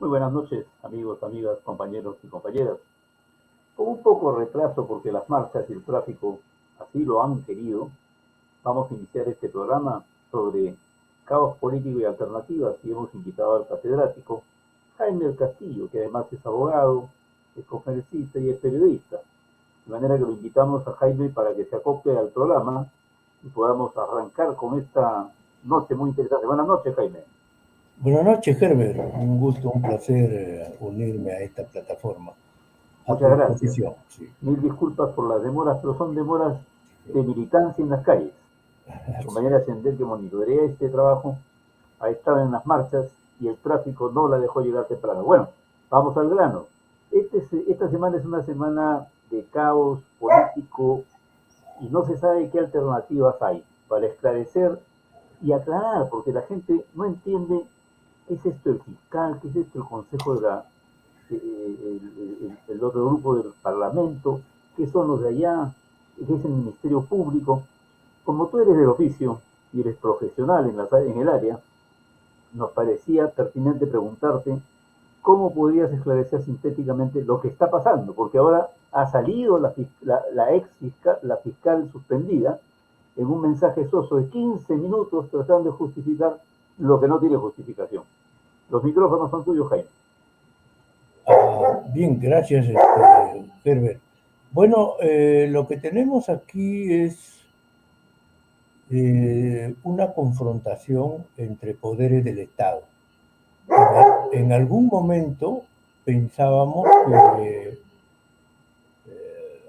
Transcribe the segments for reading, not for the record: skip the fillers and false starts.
Muy buenas noches, amigos, amigas, compañeros y compañeras. Con un poco de retraso porque las marchas y el tráfico así lo han querido, vamos a iniciar este programa sobre caos político y alternativas y hemos invitado al catedrático Jaime del Castillo, que además es abogado, es conferencista y es periodista. De manera que lo invitamos a Jaime para que se acople al programa y podamos arrancar con esta noche muy interesante. Buenas noches, Jaime. Buenas noches, Herbert. Un gusto, un placer unirme a esta plataforma. A tu Muchas gracias. disposición. Sí. Mil disculpas por las demoras, pero son demoras de militancia en las calles. Mi compañera Sendel, que monitorea este trabajo, ha estado en las marchas y el tráfico no la dejó llegar temprano. Bueno, vamos al grano. Esta semana es una semana de caos político y no se sabe qué alternativas hay para esclarecer y aclarar, porque la gente no entiende qué es esto el fiscal, qué es esto el Consejo de la, el otro grupo del Parlamento, qué son los de allá, qué es el Ministerio Público. Como tú eres del oficio y eres profesional en el área, nos parecía pertinente preguntarte cómo podrías esclarecer sintéticamente lo que está pasando, porque ahora ha salido la fiscal suspendida en un mensaje soso de 15 minutos tratando de justificar lo que no tiene justificación. Los micrófonos son tuyos, Jaime. Bien, gracias, Herbert. Bueno, lo que tenemos aquí es una confrontación entre poderes del Estado. En algún momento pensábamos que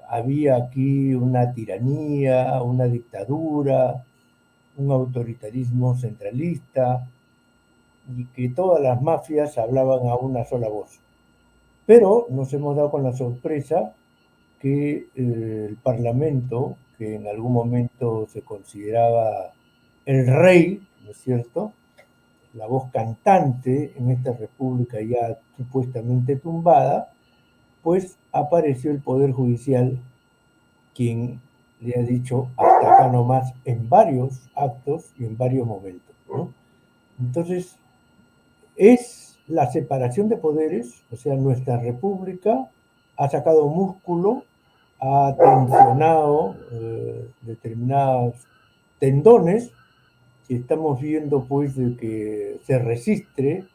había aquí una tiranía, una dictadura, un autoritarismo centralista y que todas las mafias hablaban a una sola voz. Pero nos hemos dado con la sorpresa que el Parlamento, que en algún momento se consideraba el rey, ¿no es cierto?, la voz cantante en esta república ya supuestamente tumbada, pues apareció el Poder Judicial, quien le ha dicho hasta acá nomás en varios actos y en varios momentos, ¿no? Entonces, es la separación de poderes, o sea, nuestra república ha sacado músculo, ha tensionado determinados tendones y estamos viendo pues de que se resiste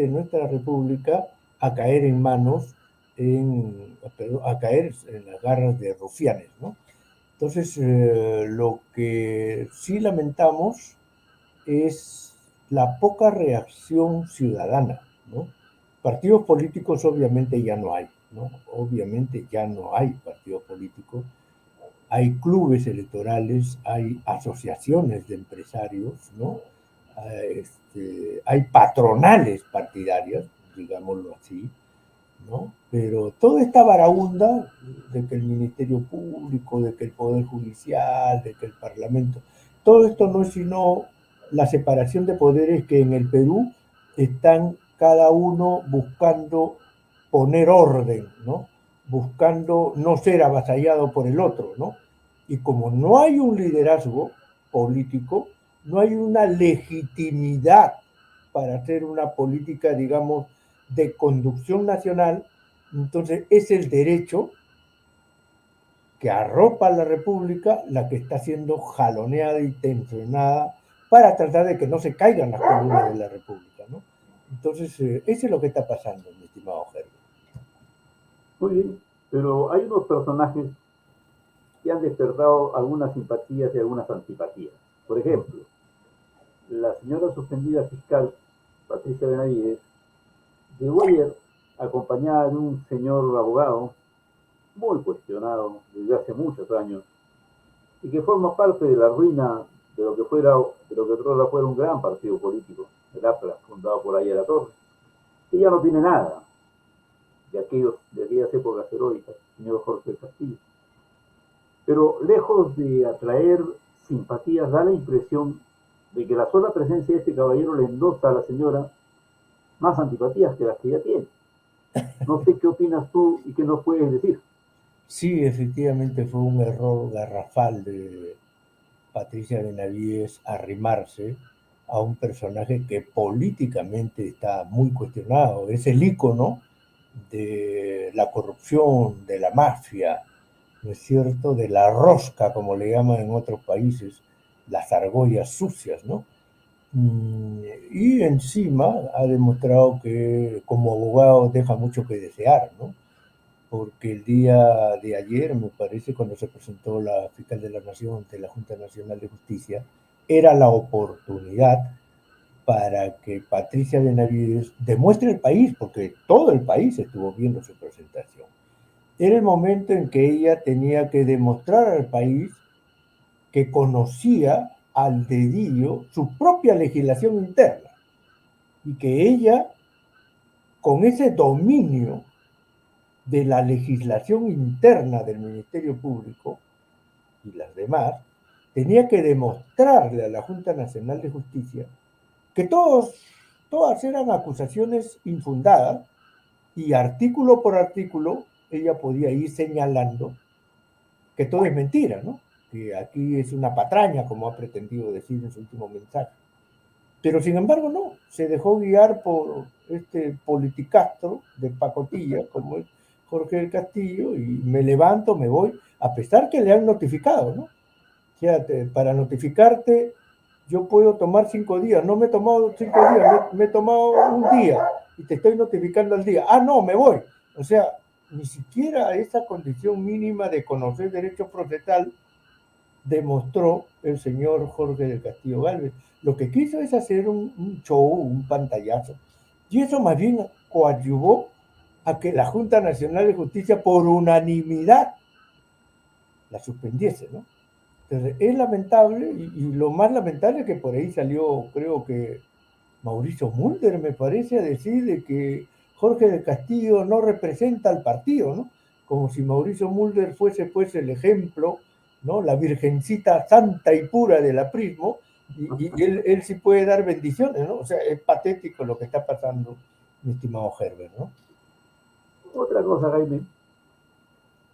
nuestra república a caer en manos, a caer en las garras de rufianes, ¿no? Entonces, lo que sí lamentamos es la poca reacción ciudadana, ¿no? Partidos políticos obviamente ya no hay, ¿no? Obviamente ya no hay partidos políticos. Hay clubes electorales, hay asociaciones de empresarios, ¿no? Hay patronales partidarias, digámoslo así, ¿no? Pero toda esta varaunda de que el Ministerio Público, de que el Poder Judicial, de que el Parlamento, todo esto no es sino la separación de poderes que en el Perú están cada uno buscando poner orden, ¿no? Buscando no ser avasallado por el otro, ¿no? Y como no hay un liderazgo político, no hay una legitimidad para hacer una política, digamos, de conducción nacional, entonces es el derecho que arropa a la República la que está siendo jaloneada y tensionada para tratar de que no se caigan las columnas de la República, ¿no? Entonces, eso es lo que está pasando, mi estimado Gerber. Muy bien, pero hay unos personajes que han despertado algunas simpatías y algunas antipatías. Por ejemplo, la señora suspendida fiscal, Patricia Benavides, llegó ayer acompañada de un señor abogado muy cuestionado desde hace muchos años y que forma parte de la ruina de lo que fuera un gran partido político, el APRA, fundado por Aya La Torre, que ya no tiene nada de aquellas épocas heroicas, señor Jorge Castillo. Pero lejos de atraer simpatías, da la impresión de que la sola presencia de este caballero le endosa a la señora más antipatías que las que ya tiene. No sé qué opinas tú y qué nos puedes decir. Sí, efectivamente fue un error garrafal de Patricia Benavides arrimarse a un personaje que políticamente está muy cuestionado. Es el ícono de la corrupción, de la mafia, ¿no es cierto? De la rosca, como le llaman en otros países, las argollas sucias, ¿no? Y encima ha demostrado que como abogado deja mucho que desear, ¿no? Porque el día de ayer, me parece, cuando se presentó la fiscal de la Nación ante la Junta Nacional de Justicia, era la oportunidad para que Patricia Benavides demuestre al país, porque todo el país estuvo viendo su presentación. Era el momento en que ella tenía que demostrar al país que conocía al dedillo su propia legislación interna y que ella, con ese dominio de la legislación interna del Ministerio Público y las demás, tenía que demostrarle a la Junta Nacional de Justicia que todas eran acusaciones infundadas y artículo por artículo ella podía ir señalando que todo es mentira, ¿no? Que aquí es una patraña, como ha pretendido decir en su último mensaje. Pero sin embargo no, se dejó guiar por este politicastro de pacotilla, como es Jorge del Castillo, y me levanto, me voy, a pesar que le han notificado, ¿no? Fíjate, para notificarte yo puedo tomar 5 días, no me he tomado 5 días, me he tomado un día y te estoy notificando al día. Ah, no, me voy. O sea, ni siquiera esa condición mínima de conocer derecho procesal demostró el señor Jorge del Castillo Gálvez. Lo que quiso es hacer un show, un pantallazo. Y eso más bien coadyuvó a que la Junta Nacional de Justicia, por unanimidad, la suspendiese, ¿no? Entonces, es lamentable, y lo más lamentable es que por ahí salió, creo que Mauricio Mulder, me parece, a decir de que Jorge del Castillo no representa al partido, ¿no? Como si Mauricio Mulder fuese pues el ejemplo, ¿no? La virgencita santa y pura del aprismo, y él sí puede dar bendiciones, ¿no? O sea, es patético lo que está pasando, mi estimado Herbert, ¿no? Otra cosa, Jaime,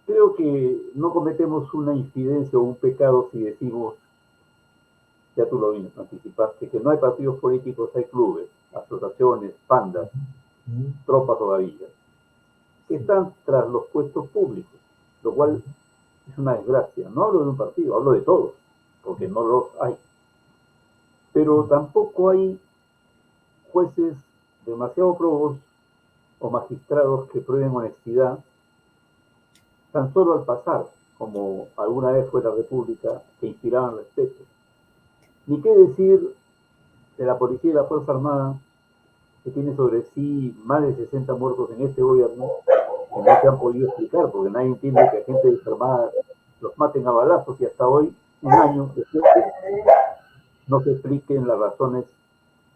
creo que no cometemos una infidencia o un pecado si decimos, ya tú lo anticipaste, que no hay partidos políticos, hay clubes, asociaciones, pandas, tropas o gavillas, que están tras los puestos públicos, lo cual es una desgracia. No hablo de un partido, hablo de todos, porque no los hay. Pero tampoco hay jueces demasiado probos o magistrados que prueben honestidad tan solo al pasar, como alguna vez fue la República, que inspiraban respeto. Ni qué decir de la policía y la Fuerza Armada, que tiene sobre sí más de 60 muertos en este gobierno, que no se han podido explicar, porque nadie entiende que gente desarmada los maten a balazos y hasta hoy, un año después, no se expliquen las razones,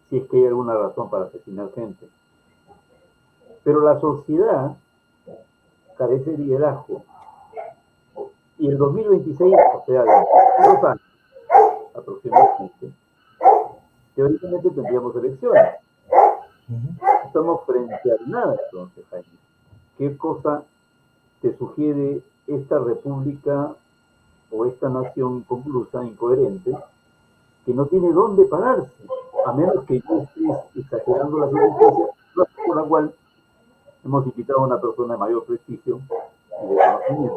si es que hay alguna razón para asesinar gente. Pero la sociedad carece de liderazgo. Y el 2026, o sea, de 2 años aproximadamente, teóricamente tendríamos elecciones. Estamos frente a nada, entonces, Jaime. ¿Qué cosa te sugiere esta república o esta nación inconclusa, incoherente, que no tiene dónde pararse? A menos que yo estés exagerando la circunstancia, por la cual hemos invitado a una persona de mayor prestigio y de conocimiento.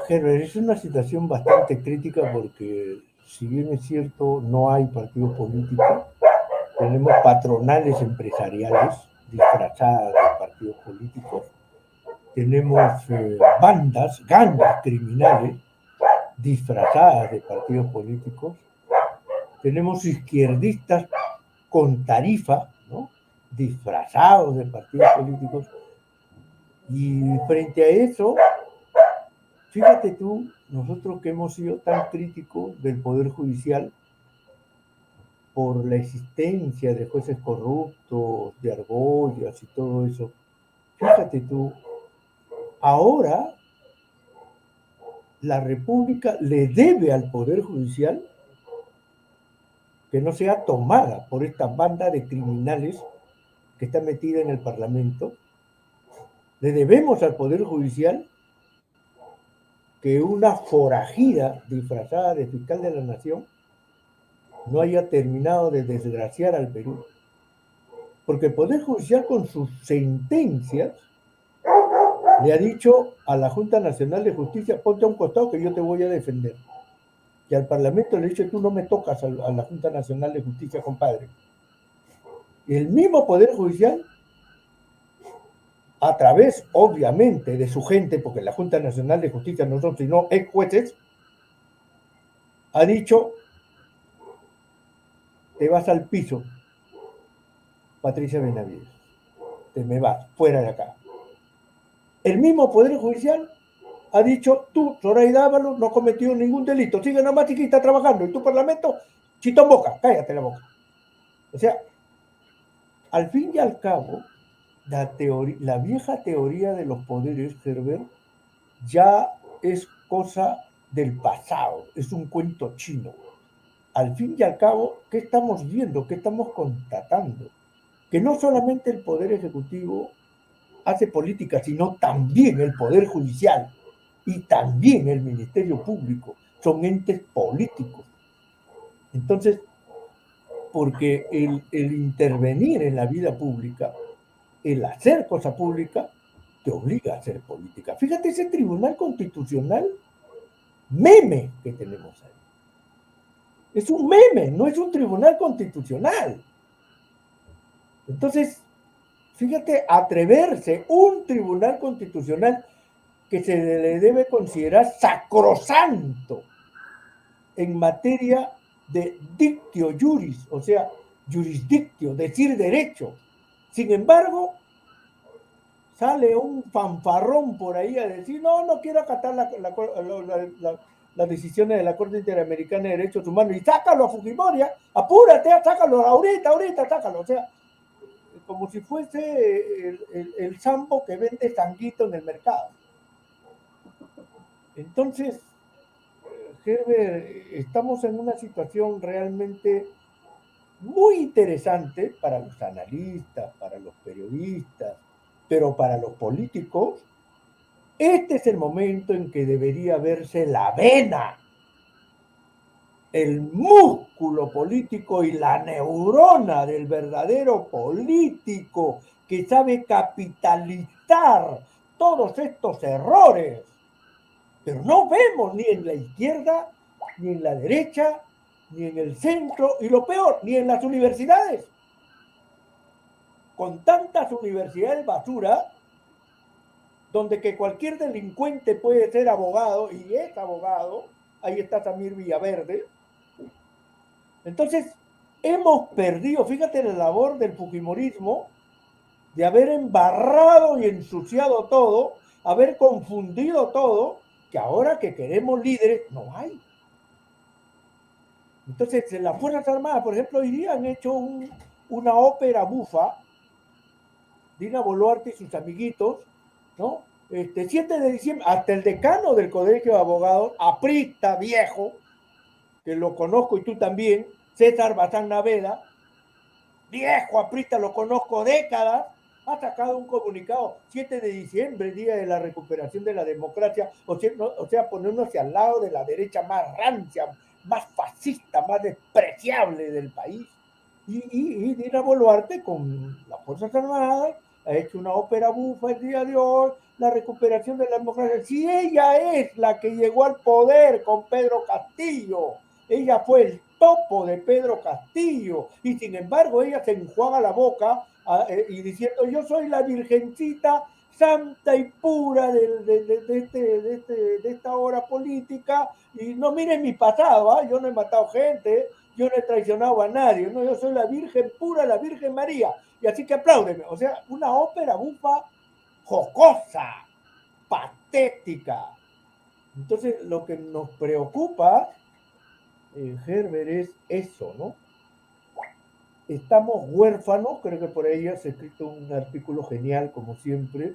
Herbert, es una situación bastante crítica porque, si bien es cierto, no hay partidos políticos, tenemos patronales empresariales disfrazadas de partidos políticos, tenemos bandas, gangas criminales disfrazadas de partidos políticos, tenemos izquierdistas con tarifa, ¿no? Disfrazados de partidos políticos, y frente a eso, fíjate tú, nosotros que hemos sido tan críticos del Poder Judicial por la existencia de jueces corruptos, de argollas y todo eso, fíjate tú, ahora la República le debe al Poder Judicial que no sea tomada por esta banda de criminales que está metida en el Parlamento. Le debemos al Poder Judicial que una forajida disfrazada de fiscal de la nación no haya terminado de desgraciar al Perú. Porque el Poder Judicial con sus sentencias le ha dicho a la Junta Nacional de Justicia, ponte a un costado que yo te voy a defender. Y al Parlamento le dice, tú no me tocas a la Junta Nacional de Justicia, compadre. Y el mismo Poder Judicial, a través, obviamente, de su gente, porque la Junta Nacional de Justicia no son sino ex jueces, ha dicho, te vas al piso, Patricia Benavides, te me vas, fuera de acá. El mismo Poder Judicial ha dicho, tú, Zoraida Ábalos, no has cometido ningún delito, sigue nomás y está trabajando, y tu parlamento, chitón boca, cállate la boca. O sea, al fin y al cabo, la vieja teoría de los poderes, Herbert, ya es cosa del pasado, es un cuento chino. Al fin y al cabo, ¿qué estamos viendo? ¿Qué estamos constatando? Que no solamente el Poder Ejecutivo hace política, sino también el Poder Judicial y también el Ministerio Público son entes políticos. Entonces, porque el intervenir en la vida pública, el hacer cosa pública, te obliga a hacer política. Fíjate ese Tribunal Constitucional meme que tenemos ahí. Es un meme, no es un tribunal constitucional. Entonces, fíjate, atreverse un tribunal constitucional que se le debe considerar sacrosanto en materia de dictio juris, o sea, jurisdictio, decir derecho. Sin embargo, sale un fanfarrón por ahí a decir, no quiero acatar las decisiones de la Corte Interamericana de Derechos Humanos y sácalo a Fujimori, apúrate, sácalo ahorita, sácalo. O sea, como si fuese el sambo que vende sanguito en el mercado. Entonces, Herbert, estamos en una situación realmente muy interesante para los analistas, para los periodistas, pero para los políticos, este es el momento en que debería verse la vena, el músculo político y la neurona del verdadero político que sabe capitalizar todos estos errores. Pero no vemos ni en la izquierda, ni en la derecha, ni en el centro, y lo peor, ni en las universidades. Con tantas universidades basura, donde que cualquier delincuente puede ser abogado, y es abogado, ahí está Samir Villaverde. Entonces, hemos perdido, fíjate la labor del fujimorismo, de haber embarrado y ensuciado todo, haber confundido todo, que ahora que queremos líderes, no hay. Entonces, en las Fuerzas Armadas, por ejemplo, hoy día han hecho una ópera bufa, Dina Boluarte y sus amiguitos, ¿no? 7 de diciembre, hasta el decano del Colegio de Abogados, aprista viejo, que lo conozco y tú también, César Bazán Naveda, viejo aprista, lo conozco décadas, ha sacado un comunicado 7 de diciembre, día de la recuperación de la democracia, o sea, ponernos al lado de la derecha más rancia, más fascista, más despreciable del país. Y Dina Boluarte, con las Fuerzas Armadas, ha hecho una ópera bufa el día de hoy, la recuperación de la democracia. Si ella es la que llegó al poder con Pedro Castillo, ella fue el topo de Pedro Castillo, y sin embargo ella se enjuaga la boca y diciendo, yo soy la virgencita santa y pura de esta hora política, y no miren mi pasado, yo no he matado gente, yo no he traicionado a nadie, no, yo soy la Virgen pura, la Virgen María, y así que apláudeme. O sea, una ópera bufa jocosa, patética. Entonces, lo que nos preocupa, Herbert, es eso, ¿no? Estamos huérfanos, creo que por ahí has escrito un artículo genial, como siempre,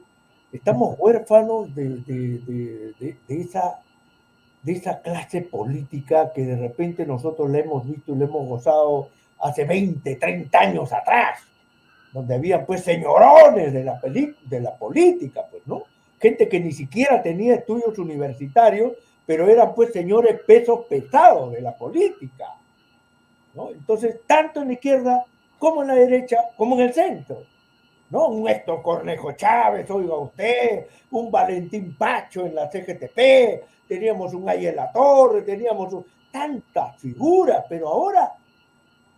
estamos huérfanos de esa clase política que de repente nosotros la hemos visto y la hemos gozado hace 20, 30 años atrás, donde había pues señorones de la política, pues, ¿no? gente que ni siquiera tenía estudios universitarios, pero eran pues señores pesos pesados de la política, ¿no? Entonces, tanto en la izquierda como en la derecha, como en el centro, ¿no? Un Héctor Cornejo Chávez, oiga usted, un Valentín Pacho en la CGTP, teníamos un Ayala Torre, teníamos tantas figuras, pero ahora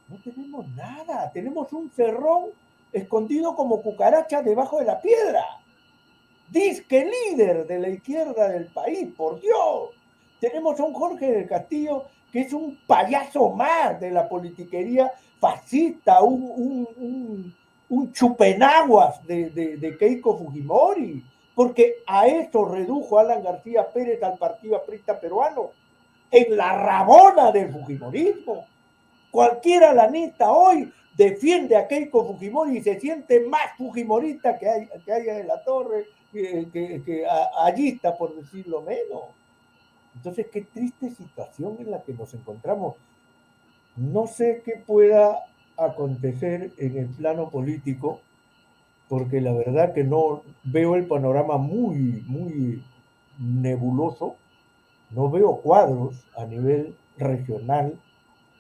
no tenemos nada, tenemos un cerrón escondido como cucaracha debajo de la piedra. Disque líder de la izquierda del país, por Dios. Tenemos a un Jorge del Castillo que es un payaso más de la politiquería fascista, un chupenaguas de Keiko Fujimori, porque a eso redujo Alan García Pérez al Partido Aprista Peruano, en la rabona del Fujimorismo. Cualquier alanista hoy defiende a Keiko Fujimori y se siente más fujimorista que haya en la torre, que allista, por decirlo menos. Entonces, qué triste situación en la que nos encontramos. No sé qué pueda acontecer en el plano político, porque la verdad que no veo el panorama muy nebuloso, no veo cuadros a nivel regional,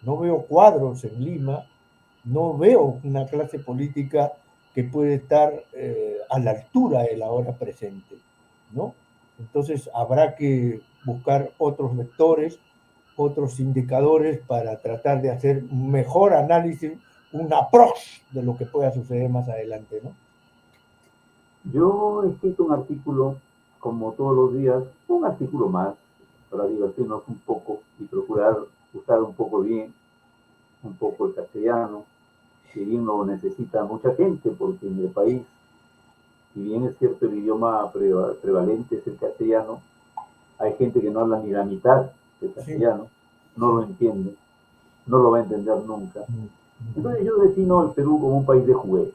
no veo cuadros en Lima, no veo una clase política que puede estar a la altura de la hora presente, ¿no? Entonces habrá que buscar otros vectores, otros indicadores para tratar de hacer un mejor análisis, un approach de lo que pueda suceder más adelante, ¿no? Yo he escrito un artículo, como todos los días, un artículo más, para divertirnos un poco y procurar usar un poco bien, un poco el castellano, que bien lo necesita mucha gente, porque en el país, si bien es cierto el idioma prevalente es el castellano, hay gente que no habla ni la mitad del castellano, no lo entiende, no lo va a entender nunca. Entonces yo defino al Perú como un país de juguetes.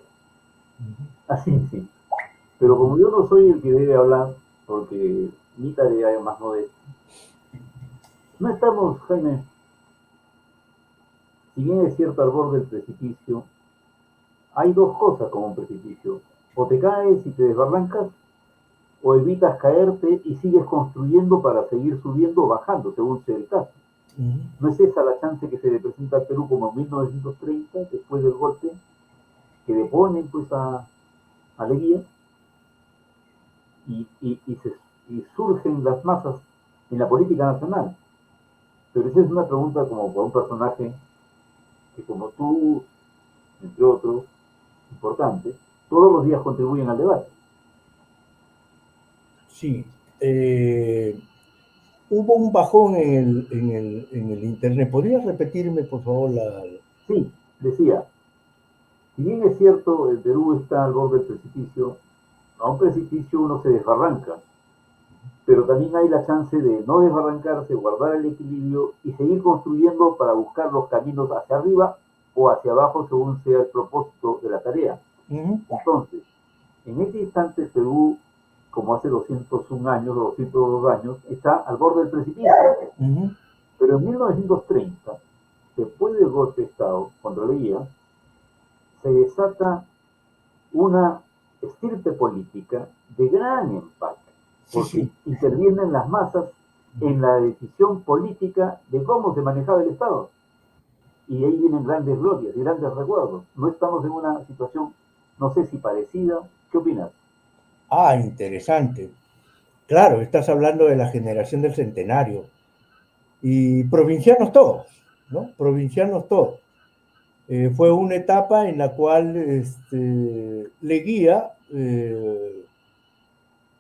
Así, sí. Pero como yo no soy el que debe hablar, porque mi tarea es más modesta, no estamos, Jaime, si bien es cierto al borde del precipicio, hay dos cosas como un precipicio. O te caes y te desbarrancas, o evitas caerte y sigues construyendo para seguir subiendo o bajando, según sea el caso. ¿No es esa la chance que se le presenta al Perú como en 1930, después del golpe, que deponen pues a Leguía y surgen las masas en la política nacional? Pero esa es una pregunta como para un personaje que como tú, entre otros, importantes, todos los días contribuyen al debate. Sí. Hubo un bajón en el internet. ¿Podrías repetirme, por favor, la...? Sí, decía, si bien es cierto, el Perú está al borde del precipicio, a un precipicio uno se desbarranca, pero también hay la chance de no desbarrancarse, guardar el equilibrio y seguir construyendo para buscar los caminos hacia arriba o hacia abajo según sea el propósito de la tarea. Entonces, en este instante el Perú, como hace 201 años o 202 años, está al borde del precipicio. Pero en 1930, después del golpe de Estado contra Leguía, se desata una estirpe política de gran impacto, porque intervienen las masas en la decisión política de cómo se manejaba el Estado. Y ahí vienen grandes glorias y grandes recuerdos. No estamos en una situación, no sé si parecida. ¿Qué opinas? Ah, interesante. Claro, estás hablando de la generación del centenario. Y provincianos todos, ¿no? Provincianos todos. Fue una etapa en la cual Leguía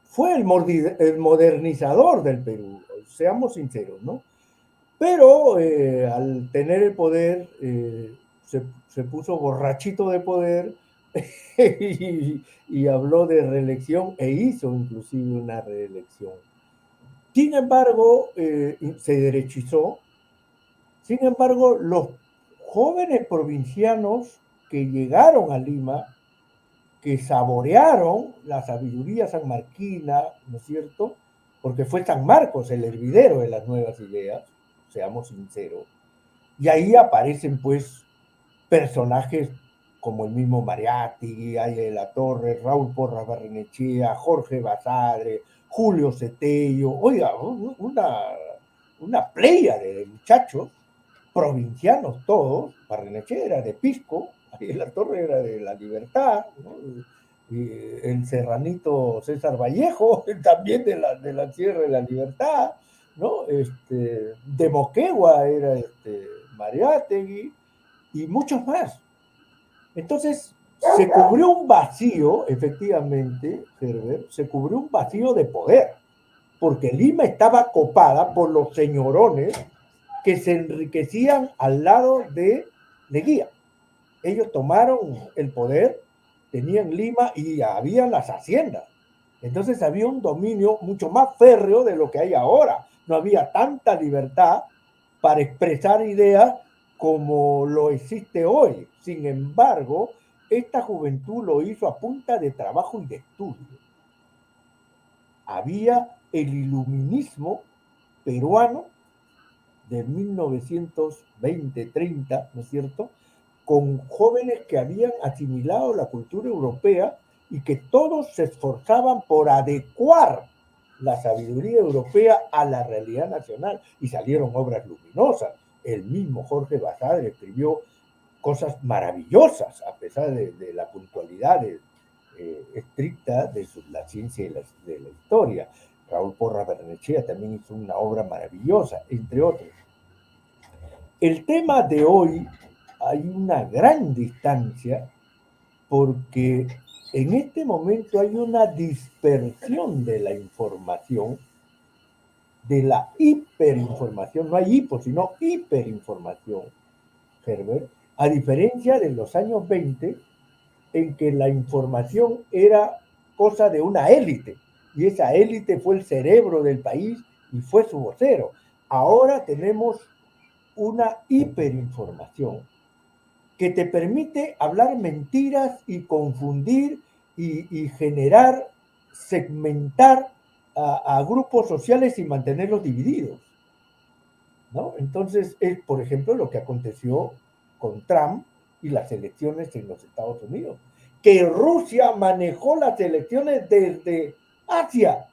fue el modernizador del Perú, seamos sinceros, ¿no? Pero al tener el poder, se puso borrachito de poder y habló de reelección e hizo inclusive una reelección. Sin embargo, se derechizó. Sin embargo, los jóvenes provincianos que llegaron a Lima, que saborearon la sabiduría sanmarquina, ¿no es cierto? Porque fue San Marcos el hervidero de las nuevas ideas, seamos sinceros. Y ahí aparecen, pues, personajes como el mismo Mariátegui, Aya de la Torre, Raúl Porras Barrenechea, Jorge Basadre, Julio Cetello, oiga, una playa de muchachos provincianos todos. Barrenechea era de Pisco, Aya de la Torre era de La Libertad, ¿no? Y el serranito César Vallejo, también de la Sierra de la Libertad, ¿no? De Moquegua era Mariátegui y muchos más. Entonces, se cubrió un vacío, efectivamente, Herbert, se cubrió un vacío de poder, porque Lima estaba copada por los señorones que se enriquecían al lado de Leguía. Ellos tomaron el poder, tenían Lima y había las haciendas. Entonces había un dominio mucho más férreo de lo que hay ahora. No había tanta libertad para expresar ideas como lo existe hoy. Sin embargo, esta juventud lo hizo a punta de trabajo y de estudio. Había el iluminismo peruano de 1920-30, ¿no es cierto?, con jóvenes que habían asimilado la cultura europea y que todos se esforzaban por adecuar la sabiduría europea a la realidad nacional, y salieron obras luminosas. El mismo Jorge Basadre escribió cosas maravillosas, a pesar de la puntualidad estricta de la ciencia y de la historia. Raúl Porras Barrenechea también hizo una obra maravillosa, entre otros. El tema de hoy hay una gran distancia porque en este momento hay una dispersión de la información, de la hiperinformación. No hay hipo, sino hiperinformación, Herbert, a diferencia de los años 20, en que la información era cosa de una élite, y esa élite fue el cerebro del país y fue su vocero. Ahora tenemos una hiperinformación que te permite hablar mentiras y confundir y generar, segmentar a grupos sociales y mantenerlos divididos, ¿no? Entonces, es, por ejemplo, lo que aconteció con Trump y las elecciones en los Estados Unidos, que Rusia manejó las elecciones desde Asia,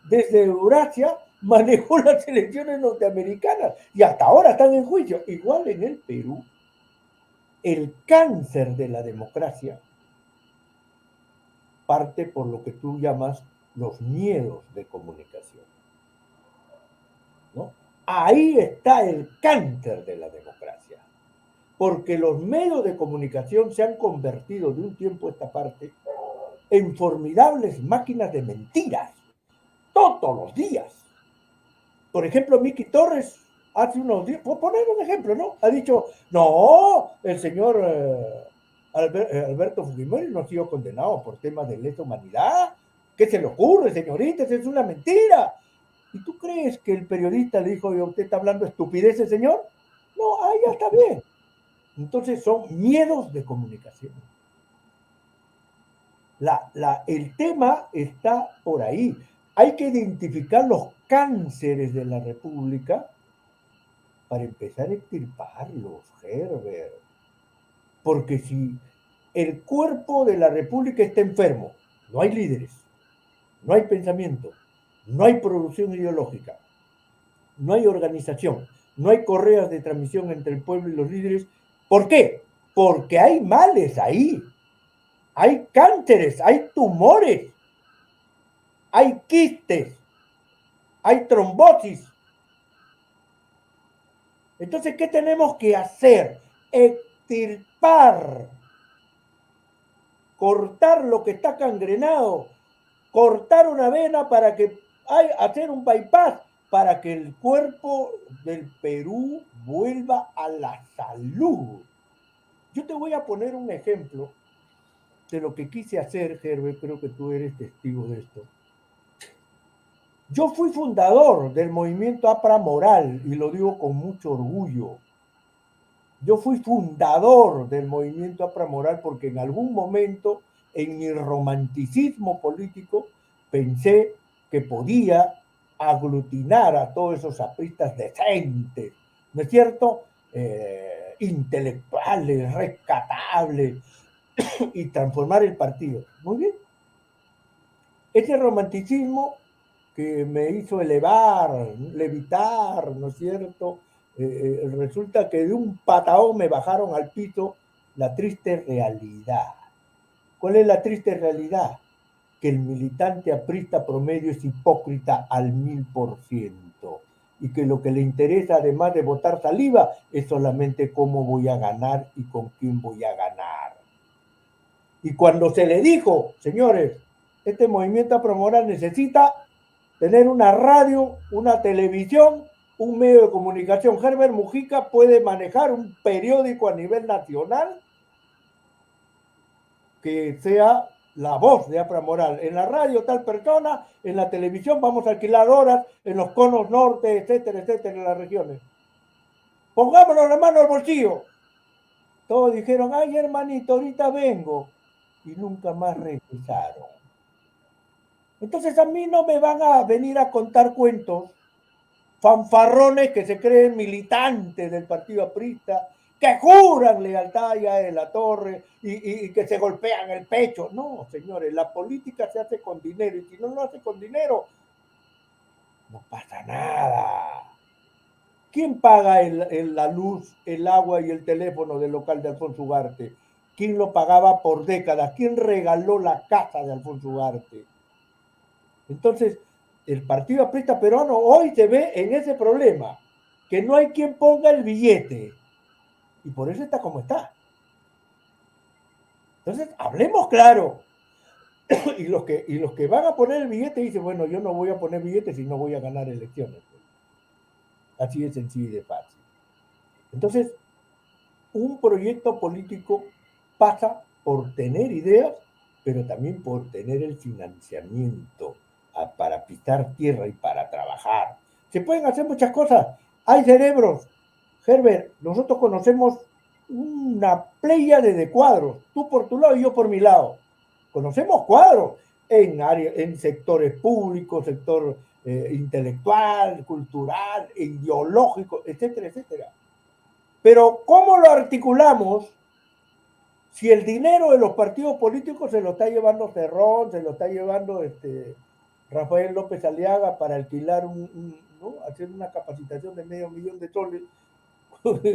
desde Eurasia, manejó las elecciones norteamericanas y hasta ahora están en juicio. Igual en el Perú, el cáncer de la democracia parte por lo que tú llamas los miedos de comunicación, ¿no? Ahí está el cáncer de la democracia, porque los medios de comunicación se han convertido de un tiempo a esta parte en formidables máquinas de mentiras, todos los días. Por ejemplo, Miki Torres hace unos días, por poner un ejemplo, ¿no? Ha dicho, no, el señor Alberto Fujimori no ha sido condenado por temas de lesa humanidad. ¿Qué se le ocurre, señoritas? Es una mentira. ¿Y tú crees que el periodista le dijo, ¿usted está hablando estupideces, señor? No, ahí ya está bien. Entonces son miedos de comunicación. El tema está por ahí. Hay que identificar los cánceres de la República para empezar a extirparlos, Herbert. Porque si el cuerpo de la República está enfermo, no hay líderes, no hay pensamiento, no hay producción ideológica, no hay organización, no hay correas de transmisión entre el pueblo y los líderes. ¿Por qué? Porque hay males ahí, hay cánceres, hay tumores, hay quistes, hay trombosis. Entonces, ¿qué tenemos que hacer? Extirpar, cortar lo que está gangrenado, cortar una vena para que hacer un bypass para que el cuerpo del Perú vuelva a la salud. Yo te voy a poner un ejemplo de lo que quise hacer, Herbert, creo que tú eres testigo de esto. Yo fui fundador del movimiento APRA Moral y lo digo con mucho orgullo. Yo fui fundador del movimiento APRA Moral porque en algún momento, en mi romanticismo político, pensé que podía aglutinar a todos esos apristas decentes, ¿no es cierto? Intelectuales, rescatables, y transformar el partido. Muy bien. Ese romanticismo que me hizo elevar, levitar, ¿no es cierto? Resulta que de un patadón me bajaron al piso la triste realidad. ¿Cuál es la triste realidad? Que el militante aprista promedio es hipócrita al 1000% y que lo que le interesa, además de botar saliva, es solamente cómo voy a ganar y con quién voy a ganar. Y cuando se le dijo, señores, este movimiento promoral necesita tener una radio, una televisión, un medio de comunicación. Herbert Mujica puede manejar un periódico a nivel nacional que sea la voz de APRA Moral. En la radio tal persona, en la televisión vamos a alquilar horas, en los conos norte, etcétera, etcétera, en las regiones. Pongámonos la mano al bolsillo. Todos dijeron, ay hermanito, ahorita vengo. Y nunca más regresaron. Entonces a mí no me van a venir a contar cuentos fanfarrones que se creen militantes del partido aprista, que juran lealtad ya de la torre y que se golpean el pecho. No, señores, la política se hace con dinero y si no lo hace con dinero, no pasa nada. ¿Quién paga la luz, el agua y el teléfono del local de Alfonso Ugarte? ¿Quién lo pagaba por décadas? ¿Quién regaló la casa de Alfonso Ugarte? Entonces, el partido aprista peruano hoy se ve en ese problema, que no hay quien ponga el billete. Y por eso está como está. Entonces, hablemos claro. y los que van a poner el billete dicen, bueno, yo no voy a poner billetes si no voy a ganar elecciones. Así de sencillo y de fácil. Entonces, un proyecto político pasa por tener ideas, pero también por tener el financiamiento para pisar tierra y para trabajar. Se pueden hacer muchas cosas. Hay cerebros. Herbert, nosotros conocemos una pléyade de cuadros, tú por tu lado y yo por mi lado. Conocemos cuadros en sectores públicos, sector intelectual, cultural, ideológico, etcétera, etcétera. Pero ¿cómo lo articulamos si el dinero de los partidos políticos se lo está llevando Cerrón, se lo está llevando Rafael López Aliaga para alquilar ¿no? Hacer una capacitación de $500,000 de soles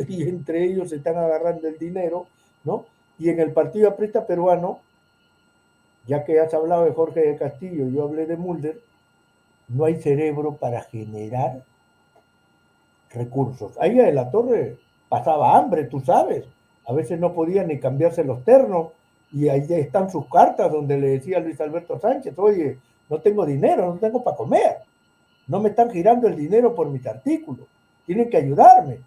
y entre ellos se están agarrando el dinero, ¿no? Y en el partido aprista peruano, ya que has hablado de Jorge de Castillo, yo hablé de Mulder, no hay cerebro para generar recursos. Ahí de la Torre pasaba hambre, tú sabes. A veces no podía ni cambiarse los ternos. Y ahí están sus cartas donde le decía a Luis Alberto Sánchez, oye, no tengo dinero, no tengo para comer. No me están girando el dinero por mis artículos. Tienen que ayudarme.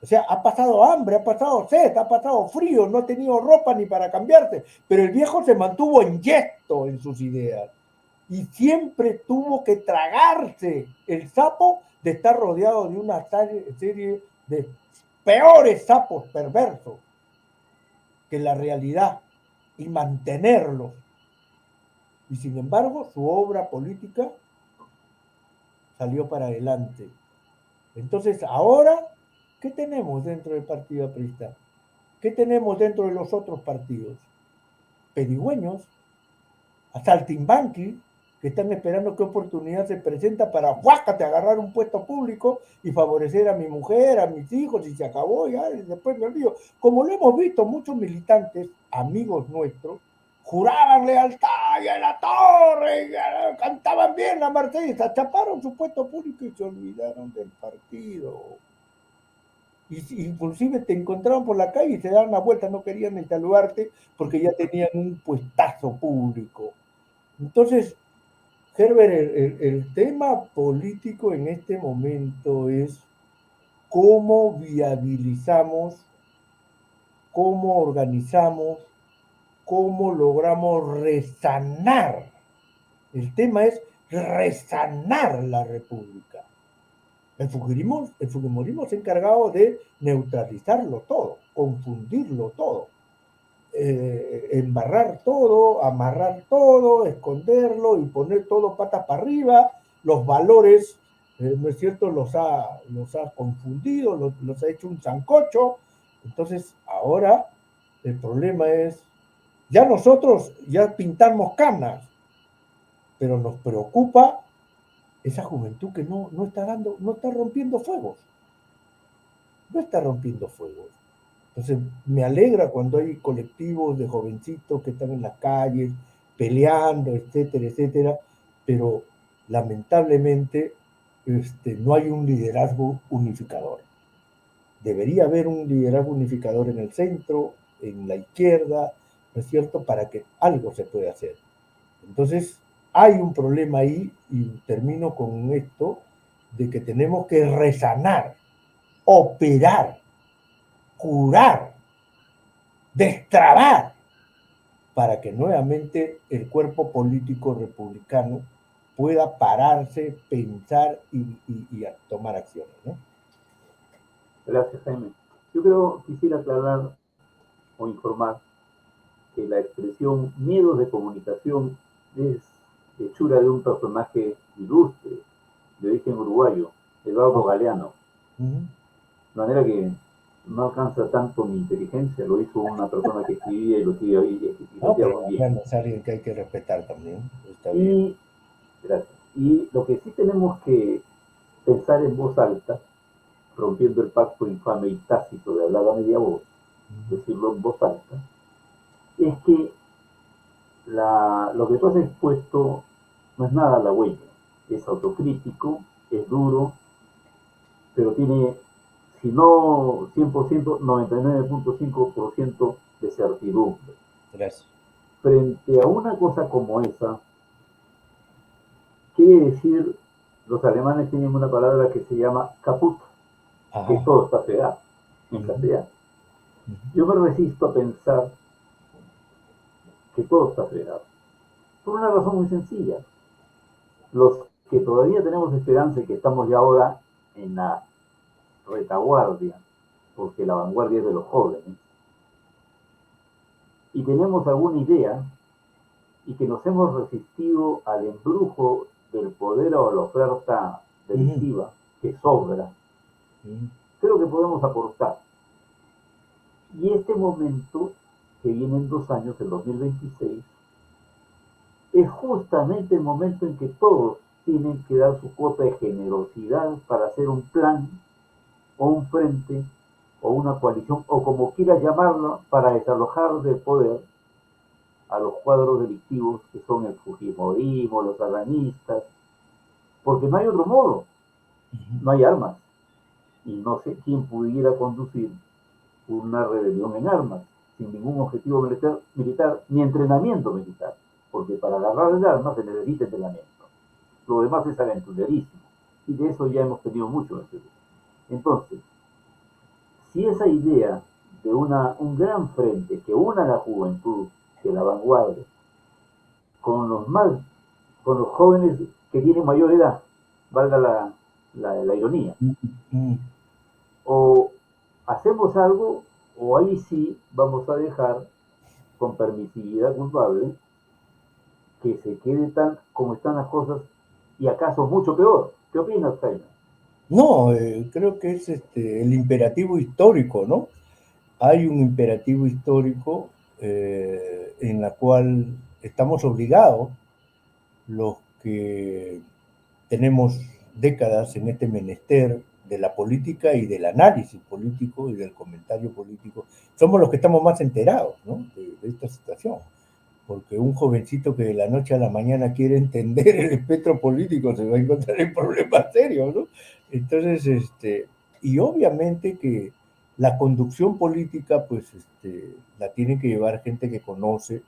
O sea, ha pasado hambre, ha pasado sed, ha pasado frío, no ha tenido ropa ni para cambiarse. Pero el viejo se mantuvo en yesto en sus ideas. Y siempre tuvo que tragarse el sapo de estar rodeado de una serie de peores sapos perversos que la realidad y mantenerlos. Y sin embargo, su obra política salió para adelante. Entonces, ahora, ¿qué tenemos dentro del partido aprista? ¿Qué tenemos dentro de los otros partidos? Pedigüeños, saltimbanqui, que están esperando qué oportunidad se presenta para ¡guácate! Agarrar un puesto público y favorecer a mi mujer, a mis hijos, y se acabó ya, y después me olvido. Como lo hemos visto, muchos militantes, amigos nuestros, juraban lealtad y a la torre, y cantaban bien la Marsellesa, chaparon su puesto público y se olvidaron del partido. Y inclusive te encontraban por la calle y se daban la vuelta, no querían ni saludarte porque ya tenían un puestazo público. Entonces, Herbert, el tema político en este momento es cómo viabilizamos, cómo organizamos, cómo logramos resanar. El tema es resanar la República. El fujimorismo se ha encargado de neutralizarlo todo, confundirlo todo, embarrar todo, amarrar todo, esconderlo y poner todo patas para arriba. Los valores, ¿no es cierto?, los ha confundido, los ha hecho un sancocho. Entonces, ahora el problema es Ya nosotros ya pintamos canas, pero nos preocupa esa juventud que no está dando, no está rompiendo fuegos. No está rompiendo fuegos. Entonces, me alegra cuando hay colectivos de jovencitos que están en las calles peleando, etcétera, etcétera, pero lamentablemente no hay un liderazgo unificador. Debería haber un liderazgo unificador en el centro, en la izquierda, ¿no es cierto?, para que algo se pueda hacer. Entonces, hay un problema ahí, y termino con esto, de que tenemos que resanar, operar, curar, destrabar, para que nuevamente el cuerpo político republicano pueda pararse, pensar y tomar acciones, ¿no? Gracias, Jaime. Quisiera aclarar o informar que la expresión miedos de comunicación es hechura de un personaje ilustre, de origen uruguayo, Eduardo Galeano. De manera que no alcanza tanto mi inteligencia, lo hizo una persona que escribía y lo hacía muy bien. Es alguien que hay que respetar también. Está bien. Gracias. Y lo que sí tenemos que pensar en voz alta, rompiendo el pacto infame y tácito de hablar a media voz, decirlo en voz alta, es que lo que tú has expuesto no es nada halagüeño, es autocrítico, es duro, pero tiene, si no 100%, 99.5% de certidumbre. Gracias. Frente a una cosa como esa, quiere decir, los alemanes tienen una palabra que se llama kaput, que todo está pegado, en castellano. Yo me resisto a pensar que todo está pegado, por una razón muy sencilla. Los que todavía tenemos esperanza y que estamos ya ahora en la retaguardia, porque la vanguardia es de los jóvenes, y tenemos alguna idea y que nos hemos resistido al embrujo del poder o la oferta delictiva que sobra, creo que podemos aportar. Y este momento, que viene en 2 años, el 2026, es justamente el momento en que todos tienen que dar su cuota de generosidad para hacer un plan o un frente o una coalición o como quieras llamarlo para desalojar del poder a los cuadros delictivos que son el fujimorismo, los alanistas, porque no hay otro modo, no hay armas y no sé quién pudiera conducir una rebelión en armas sin ningún objetivo militar ni entrenamiento militar, porque para agarrar el arma se necesita entrenamiento. Lo demás es aventurerísimo y de eso ya hemos tenido mucho en este grupo. Entonces, si esa idea de un gran frente que una a la juventud, que la vanguardia, con los jóvenes que tienen mayor edad, valga la ironía, o hacemos algo, o ahí sí vamos a dejar, con permisividad culpable, que se quede tan como están las cosas, y acaso mucho peor. ¿Qué opinas, Jaime? No, creo que es el imperativo histórico, ¿no? Hay un imperativo histórico en la cual estamos obligados, los que tenemos décadas en este menester de la política y del análisis político y del comentario político, somos los que estamos más enterados, ¿no?, de esta situación. Porque un jovencito que de la noche a la mañana quiere entender el espectro político se va a encontrar en problemas serios, ¿no? Entonces, y obviamente que la conducción política, pues, la tiene que llevar gente que conoce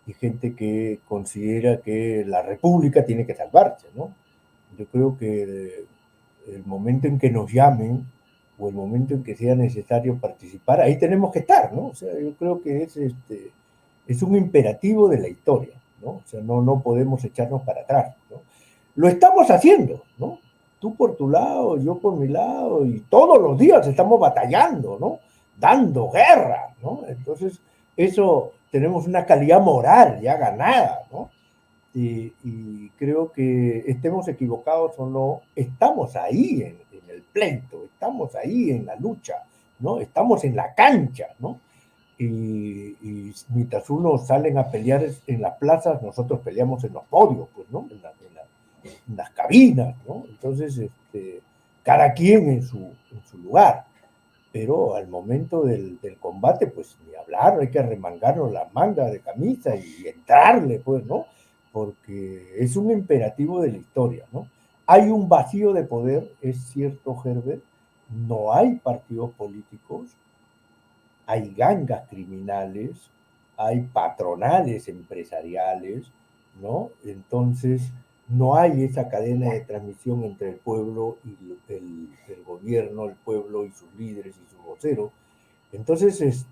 y gente que considera que la república tiene que salvarse, ¿no? Yo creo que el momento en que nos llamen o el momento en que sea necesario participar, ahí tenemos que estar, ¿no? O sea, yo creo que es un imperativo de la historia, ¿no? O sea, no podemos echarnos para atrás, ¿no? Lo estamos haciendo, ¿no? Tú por tu lado, yo por mi lado, y todos los días estamos batallando, ¿no? Dando guerra, ¿no? Entonces, eso, tenemos una calidad moral ya ganada, ¿no? Y creo que estemos equivocados o no, estamos ahí en el pleito, estamos ahí en la lucha, ¿no? Estamos en la cancha, ¿no? y mientras unos salen a pelear en las plazas, nosotros peleamos en los podios, pues, ¿no? En las cabinas, ¿no? Entonces, cada quien en su lugar, pero al momento del combate, pues ni hablar, hay que remangarnos las mangas de camisa y entrarle, pues, ¿no? Porque es un imperativo de la historia, ¿no? Hay un vacío de poder, es cierto, Herbert, no hay partidos políticos, hay gangas criminales, hay patronales empresariales, ¿no? Entonces, no hay esa cadena de transmisión entre el pueblo y el gobierno, el pueblo y sus líderes y sus voceros. Entonces,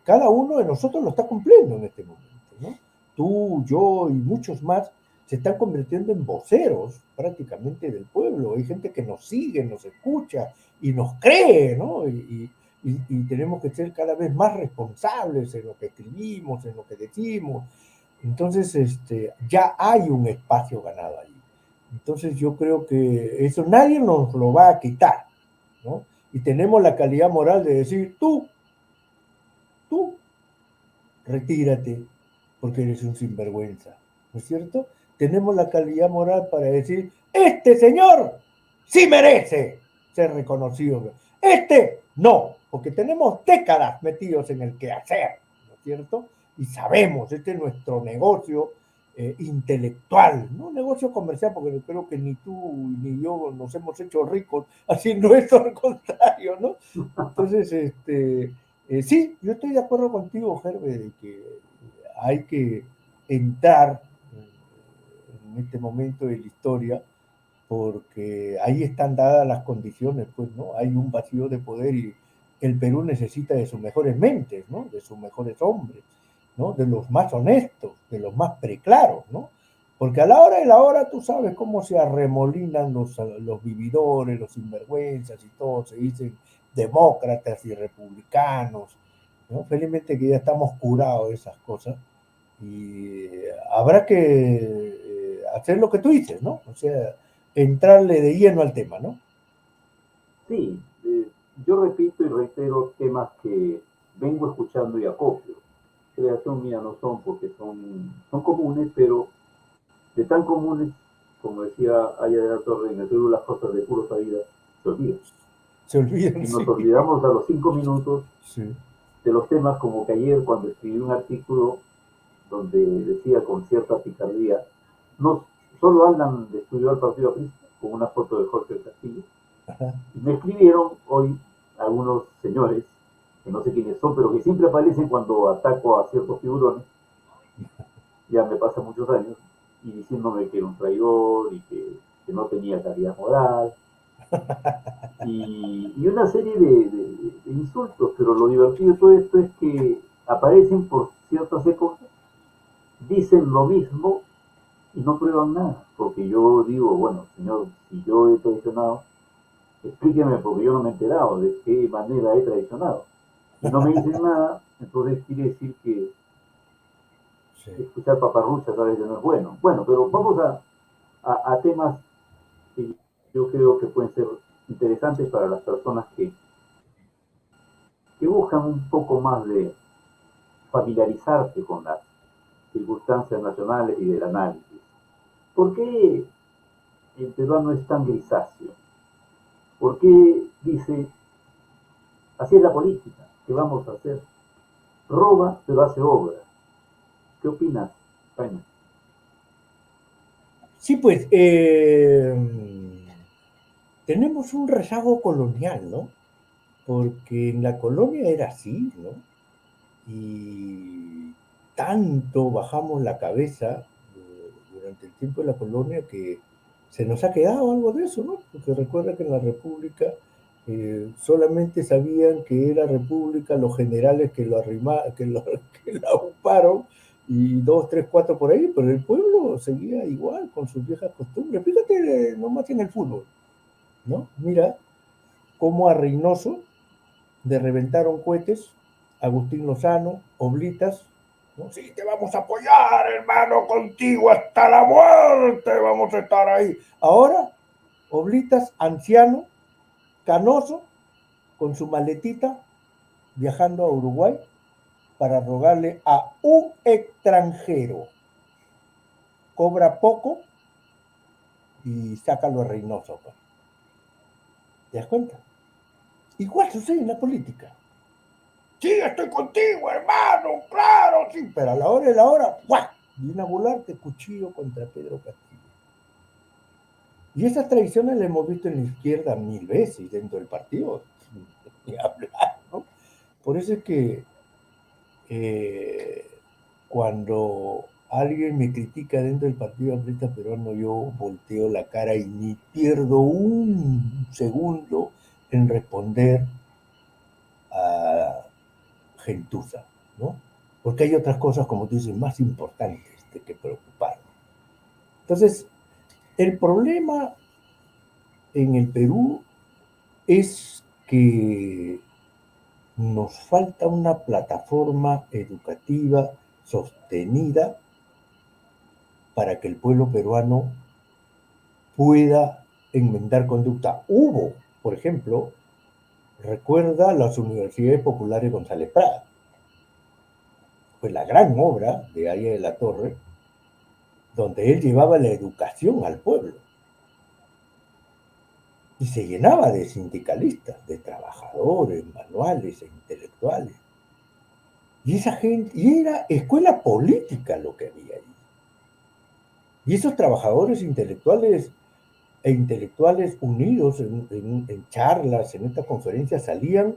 cada uno de nosotros lo está cumpliendo en este momento, ¿no? Tú, yo y muchos más se están convirtiendo en voceros prácticamente del pueblo. Hay gente que nos sigue, nos escucha y nos cree, ¿no? Y tenemos que ser cada vez más responsables en lo que escribimos, en lo que decimos. Entonces, ya hay un espacio ganado ahí. Entonces, yo creo que eso nadie nos lo va a quitar, ¿no? Y tenemos la calidad moral de decir, tú, retírate, porque eres un sinvergüenza, ¿no es cierto? Tenemos la calidad moral para decir, este señor sí merece ser reconocido, este no, porque tenemos décadas metidos en el quehacer, ¿no es cierto? Y sabemos, este es nuestro negocio intelectual, no un negocio comercial, porque creo que ni tú ni yo nos hemos hecho ricos haciendo esto, al contrario, ¿no? Entonces, sí, yo estoy de acuerdo contigo, Gerbe, de que hay que entrar en este momento de la historia porque ahí están dadas las condiciones, pues, ¿no? Hay un vacío de poder y el Perú necesita de sus mejores mentes, ¿no? De sus mejores hombres, ¿no? De los más honestos, de los más preclaros, ¿no? Porque a la hora de la hora tú sabes cómo se arremolinan los vividores, los sinvergüenzas y todo, se dicen demócratas y republicanos, ¿no? Felizmente que ya estamos curados de esas cosas y habrá que hacer lo que tú dices, ¿no? O sea, entrarle de lleno al tema, ¿no? Sí, yo repito y reitero temas que vengo escuchando y acopio. Creación mía no son porque son comunes, pero de tan comunes, como decía Aya de la Torre, en el Perú las cosas de puro sabida se olvidan. Se olvidan, Y nos sí. olvidamos a los 5 minutos Sí. de los temas como que ayer cuando escribí un artículo donde decía con cierta picardía, no solo hablan de estudiar al Partido Aprista con una foto de Jorge Castillo, Ajá. y me escribieron hoy algunos señores, que no sé quiénes son, pero que siempre aparecen cuando ataco a ciertos figurones, ya me pasan muchos años, y diciéndome que era un traidor y que no tenía calidad moral, y una serie de insultos, pero lo divertido de todo esto es que aparecen por ciertas épocas, dicen lo mismo y no prueban nada, porque yo digo, bueno, señor, si yo he traicionado, explíqueme porque yo no me he enterado de qué manera he traicionado. Y no me dicen nada, entonces quiere decir que Sí. escuchar paparruchas a veces no es bueno. Bueno, pero vamos a temas que yo creo que pueden ser interesantes para las personas que buscan un poco más de familiarizarse con las circunstancias nacionales y del análisis. ¿Por qué el peruano es tan grisáceo? ¿Por qué dice, así es la política, qué vamos a hacer? Roba, pero hace obra. ¿Qué opinas, España? Sí, pues tenemos un rezago colonial, ¿no? Porque en la colonia era así, ¿no? Y tanto bajamos la cabeza durante el tiempo de la colonia que se nos ha quedado algo de eso, ¿no? Porque recuerda que en la República solamente sabían que era República los generales que lo arrimaron, que la ocuparon, y dos, tres, cuatro por ahí, pero el pueblo seguía igual con sus viejas costumbres. Fíjate nomás en el fútbol, ¿no? Mira cómo a Reynoso le reventaron cohetes, Agustín Lozano, Oblitas, ¿no? Sí, te vamos a apoyar, hermano, contigo hasta la muerte, vamos a estar ahí. Ahora, Oblitas, anciano, canoso, con su maletita, viajando a Uruguay, para rogarle a un extranjero. Cobra poco y sácalo a Reynoso. ¿Te das cuenta? Igual sucede en la política. Sí, estoy contigo, hermano, claro, sí, pero a la hora de la hora, ¡guau! Viene a volarte cuchillo contra Pedro Castillo. Y esas traiciones las hemos visto en la izquierda 1000 veces dentro del partido. Ni hablar, ¿no? Por eso es que cuando alguien me critica dentro del Partido Aprista Peruano, yo volteo la cara y ni pierdo un segundo en responder a gentuza, ¿no? Porque hay otras cosas, como tú dices, más importantes de que preocuparnos. Entonces, el problema en el Perú es que nos falta una plataforma educativa sostenida para que el pueblo peruano pueda enmendar conducta. Hubo, por ejemplo, recuerda las Universidades Populares González Prada. Fue la gran obra de Aya de la Torre, donde él llevaba la educación al pueblo. Y se llenaba de sindicalistas, de trabajadores, manuales e intelectuales. Y esa gente, y era escuela política lo que había ahí. Y esos trabajadores intelectuales e intelectuales unidos en charlas, en estas conferencias, salían,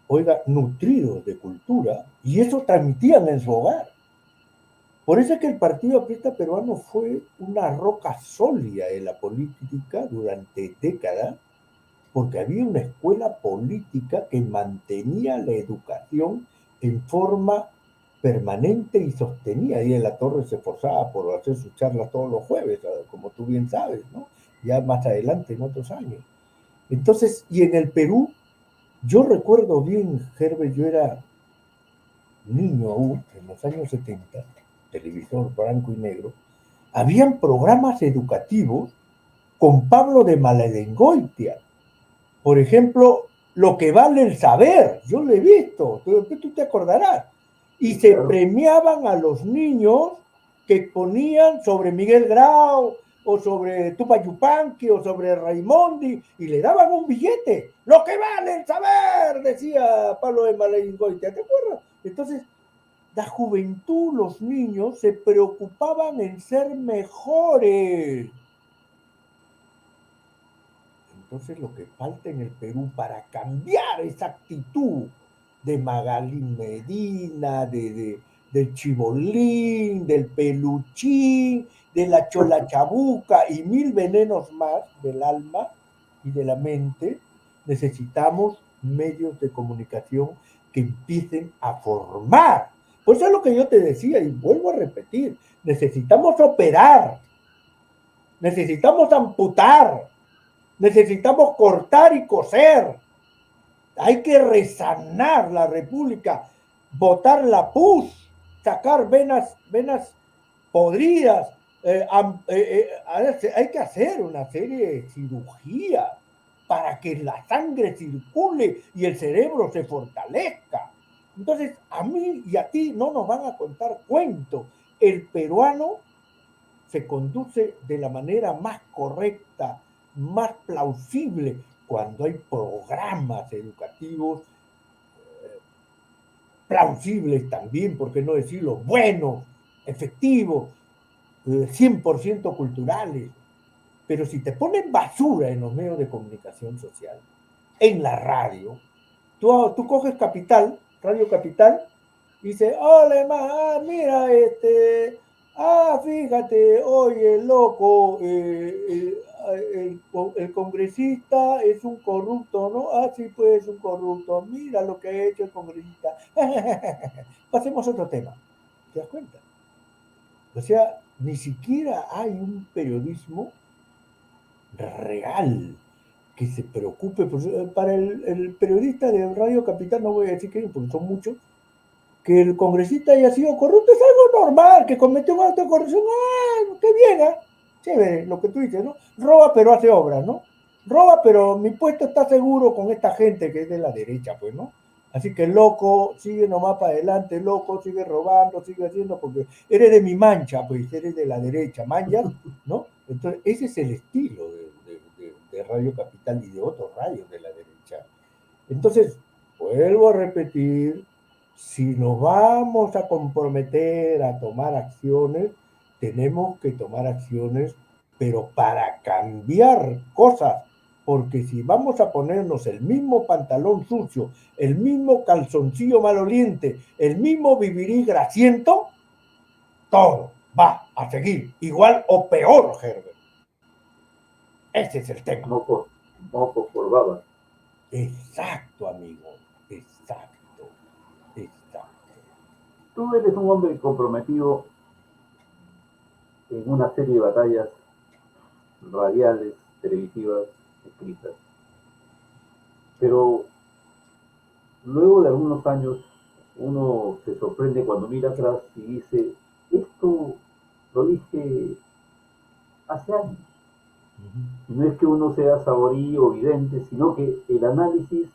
oiga, nutridos de cultura, y eso transmitían en su hogar. Por eso es que el Partido Aprista Peruano fue una roca sólida en la política durante décadas, porque había una escuela política que mantenía la educación en forma permanente y sostenida. Y en la Torre se esforzaba por hacer sus charlas todos los jueves, como tú bien sabes, ¿no? Ya más adelante, en otros años. Entonces, y en el Perú, yo recuerdo bien, Herbert, yo era niño aún, en los años 70, televisor blanco y negro, habían programas educativos con Pablo de Maladengoitia. Por ejemplo, Lo que vale el saber, yo lo he visto, tú te acordarás. Y se premiaban a los niños que ponían sobre Miguel Grau, o sobre Tupac Yupanqui, o sobre Raimondi, y le daban un billete. Lo que vale el saber, decía Pablo de Maladengoitia, ¿te acuerdas? Entonces, la juventud, los niños, se preocupaban en ser mejores. Entonces lo que falta en el Perú para cambiar esa actitud de Magalín Medina, del Chibolín, del Peluchín, de la Chola Chabuca y 1000 venenos más del alma y de la mente, necesitamos medios de comunicación que empiecen a formar. Pues eso es lo que yo te decía y vuelvo a repetir, necesitamos operar, necesitamos amputar, necesitamos cortar y coser. Hay que resanar la República, botar la pus, sacar venas podridas. Hay que hacer una serie de cirugía para que la sangre circule y el cerebro se fortalezca. Entonces, a mí y a ti no nos van a contar cuentos. El peruano se conduce de la manera más correcta, más plausible, cuando hay programas educativos plausibles también, por qué no decirlo, buenos, efectivos, 100% culturales. Pero si te ponen basura en los medios de comunicación social, en la radio, tú coges Capital, Radio Capital, y dices, hola, mira, fíjate, oye, loco, el congresista es un corrupto, ¿no? Sí, pues es un corrupto, mira lo que ha hecho el congresista. Pasemos a otro tema, ¿te das cuenta? O sea, ni siquiera hay un periodismo real que se preocupe. Para el periodista de Radio Capital, no voy a decir que porque son muchos, que el congresista haya sido corrupto es algo normal, que cometió un acto de corrupción, qué bien, chévere, lo que tú dices, ¿no? Roba pero hace obras, ¿no? Roba pero mi puesto está seguro con esta gente que es de la derecha, pues, ¿no? Así que loco, sigue nomás para adelante, loco, sigue robando, sigue haciendo, porque eres de mi mancha, pues eres de la derecha, manchas, ¿no? Entonces, ese es el estilo de Radio Capital y de otros radios de la derecha. Entonces, vuelvo a repetir, si nos vamos a comprometer a tomar acciones, tenemos que tomar acciones, pero para cambiar cosas, porque si vamos a ponernos el mismo pantalón sucio, el mismo calzoncillo maloliente, el mismo vivirí grasiento, todo va a seguir igual o peor, Herbert. Ese es el tema. Mocos por baba. Exacto, amigo. Exacto. Tú eres un hombre comprometido en una serie de batallas radiales, televisivas, escritas. Pero luego de algunos años uno se sorprende cuando mira atrás y dice, esto lo dije hace años. No es que uno sea saborí o vidente, sino que el análisis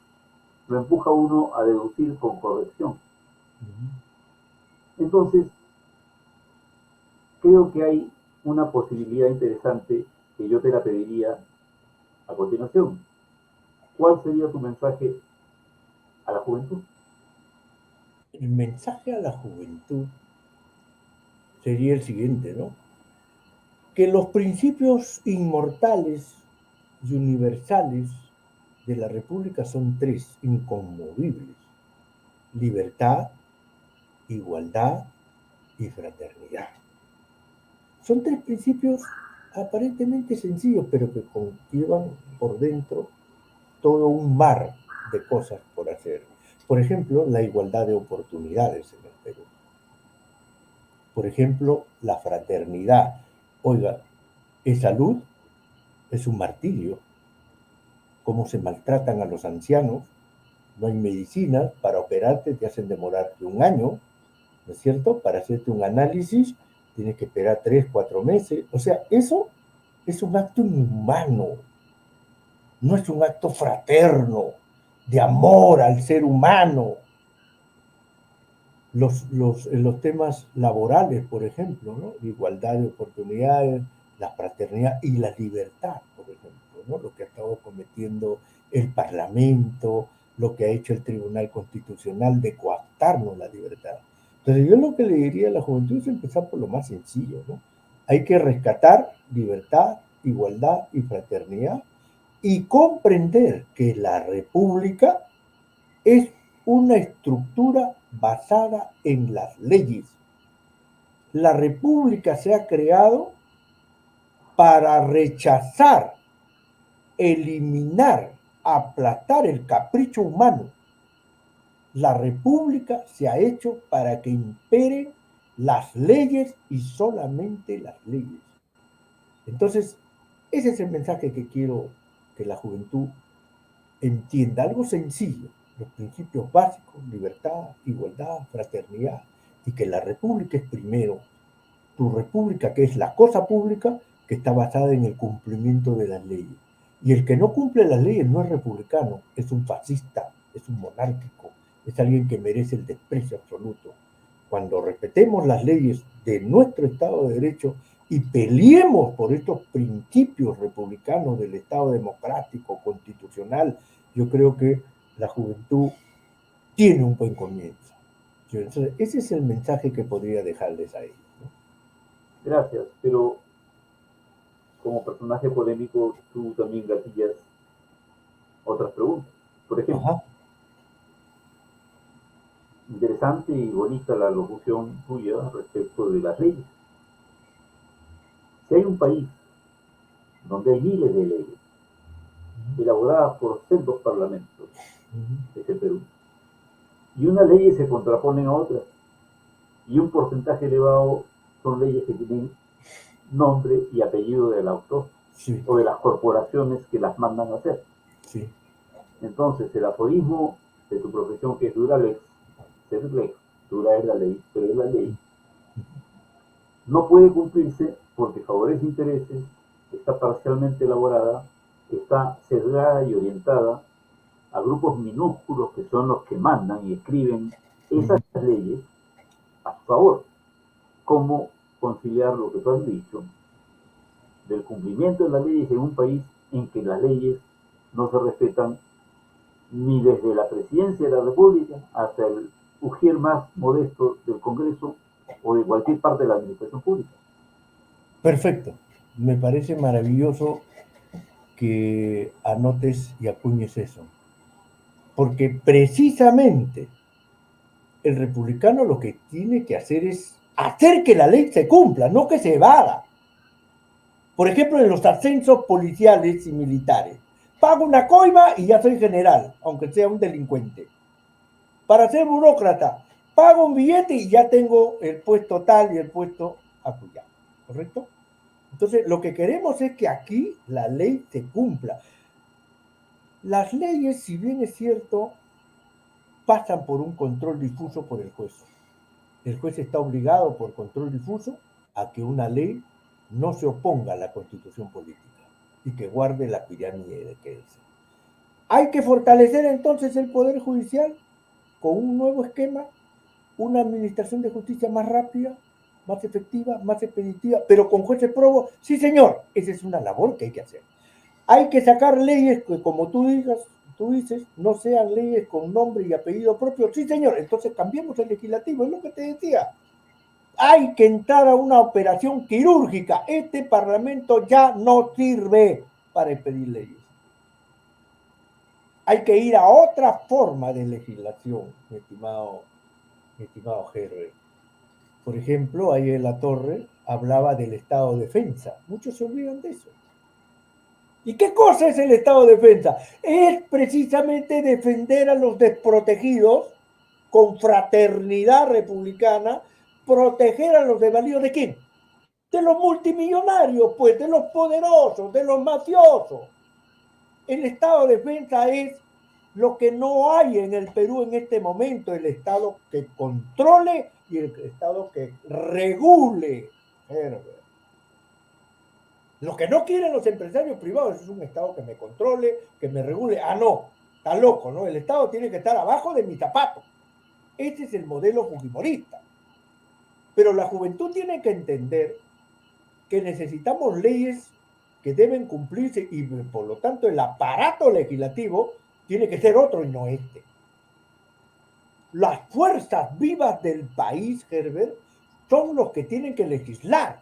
lo empuja a uno a deducir con corrección. Entonces, creo que hay una posibilidad interesante que yo te la pediría a continuación. ¿Cuál sería tu mensaje a la juventud? El mensaje a la juventud sería el siguiente, ¿no? Que los principios inmortales y universales de la República son tres, inconmovibles: libertad, igualdad y fraternidad. Son tres principios aparentemente sencillos, pero que conllevan por dentro todo un mar de cosas por hacer. Por ejemplo, la igualdad de oportunidades en el Perú. Por ejemplo, la fraternidad. Oiga, en salud es un martirio. Cómo se maltratan a los ancianos. No hay medicina, para operarte te hacen demorarte un año, ¿no es cierto? Para hacerte un análisis tienes que esperar 3, 4 meses. O sea, eso es un acto inhumano. No es un acto fraterno, de amor al ser humano. Los temas laborales, por ejemplo, ¿no? La igualdad de oportunidades, la fraternidad y la libertad, por ejemplo, ¿no? Lo que ha estado cometiendo el Parlamento, lo que ha hecho el Tribunal Constitucional de coartarnos la libertad. Entonces yo lo que le diría a la juventud es empezar por lo más sencillo, ¿no? Hay que rescatar libertad, igualdad y fraternidad y comprender que la república es una estructura basada en las leyes. La república se ha creado para rechazar, eliminar, aplastar el capricho humano. La república se ha hecho para que imperen las leyes y solamente las leyes. Entonces, ese es el mensaje que quiero que la juventud entienda, algo sencillo, los principios básicos: libertad, igualdad, fraternidad, y que la república es primero, tu república, que es la cosa pública, que está basada en el cumplimiento de las leyes. Y el que no cumple las leyes no es republicano, es un fascista, es un monárquico, es alguien que merece el desprecio absoluto. Cuando respetemos las leyes de nuestro Estado de Derecho y peleemos por estos principios republicanos del Estado democrático, constitucional, yo creo que la juventud tiene un buen comienzo. Entonces, ese es el mensaje que podría dejarles a ellos, ¿no? Gracias, pero como personaje polémico tú también gatillas otras preguntas. Por ejemplo, Ajá. interesante y bonita la locución tuya respecto de las leyes. Si hay un país donde hay miles de leyes elaboradas por sendos parlamentos, es el Perú, y unas leyes se contraponen a otras, y un porcentaje elevado son leyes que tienen nombre y apellido del autor, Sí, o de las corporaciones que las mandan a hacer. sí. Entonces, el aforismo de tu profesión, que es dura lex, es lex, dura es la ley, pero es la ley, no puede cumplirse porque favorece intereses, está parcialmente elaborada, está sesgada y orientada a grupos minúsculos que son los que mandan y escriben esas leyes a su favor. ¿Cómo conciliar lo que tú has dicho del cumplimiento de las leyes en un país en que las leyes no se respetan ni desde la presidencia de la República hasta el ujier más modesto del Congreso o de cualquier parte de la administración pública? Perfecto. Me parece maravilloso que anotes y acuñes eso. Porque precisamente el republicano lo que tiene que hacer es hacer que la ley se cumpla, no que se evada. Por ejemplo, en los ascensos policiales y militares. Pago una coima y ya soy general, aunque sea un delincuente. Para ser burócrata, pago un billete y ya tengo el puesto tal y el puesto acullado. ¿Correcto? Entonces, lo que queremos es que aquí la ley se cumpla. Las leyes, si bien es cierto, pasan por un control difuso por el juez. El juez está obligado por control difuso a que una ley no se oponga a la constitución política y que guarde la pirámide de Kelsen. Hay que fortalecer entonces el Poder Judicial con un nuevo esquema, una administración de justicia más rápida, más efectiva, más expeditiva, pero con jueces probos. Sí, señor, esa es una labor que hay que hacer. Hay que sacar leyes que, como tú dices, no sean leyes con nombre y apellido propio. Sí, señor, entonces cambiemos el legislativo, es lo que te decía. Hay que entrar a una operación quirúrgica. Este Parlamento ya no sirve para expedir leyes. Hay que ir a otra forma de legislación, mi estimado Herbert. Por ejemplo, ahí en La Torre hablaba del estado de defensa. Muchos se olvidan de eso. ¿Y qué cosa es el estado de defensa? Es precisamente defender a los desprotegidos con fraternidad republicana, proteger a los desvalidos ¿de quién? De los multimillonarios, pues, de los poderosos, de los mafiosos. El estado de defensa es lo que no hay en el Perú en este momento, el estado que controle y el estado que regule. Lo que no quieren los empresarios privados es un estado que me controle, que me regule. Ah, no, está loco, ¿no? El estado tiene que estar abajo de mi zapato. Este es el modelo fujimorista. Pero la juventud tiene que entender que necesitamos leyes que deben cumplirse y por lo tanto el aparato legislativo tiene que ser otro y no este. Las fuerzas vivas del país, Herbert, son los que tienen que legislar.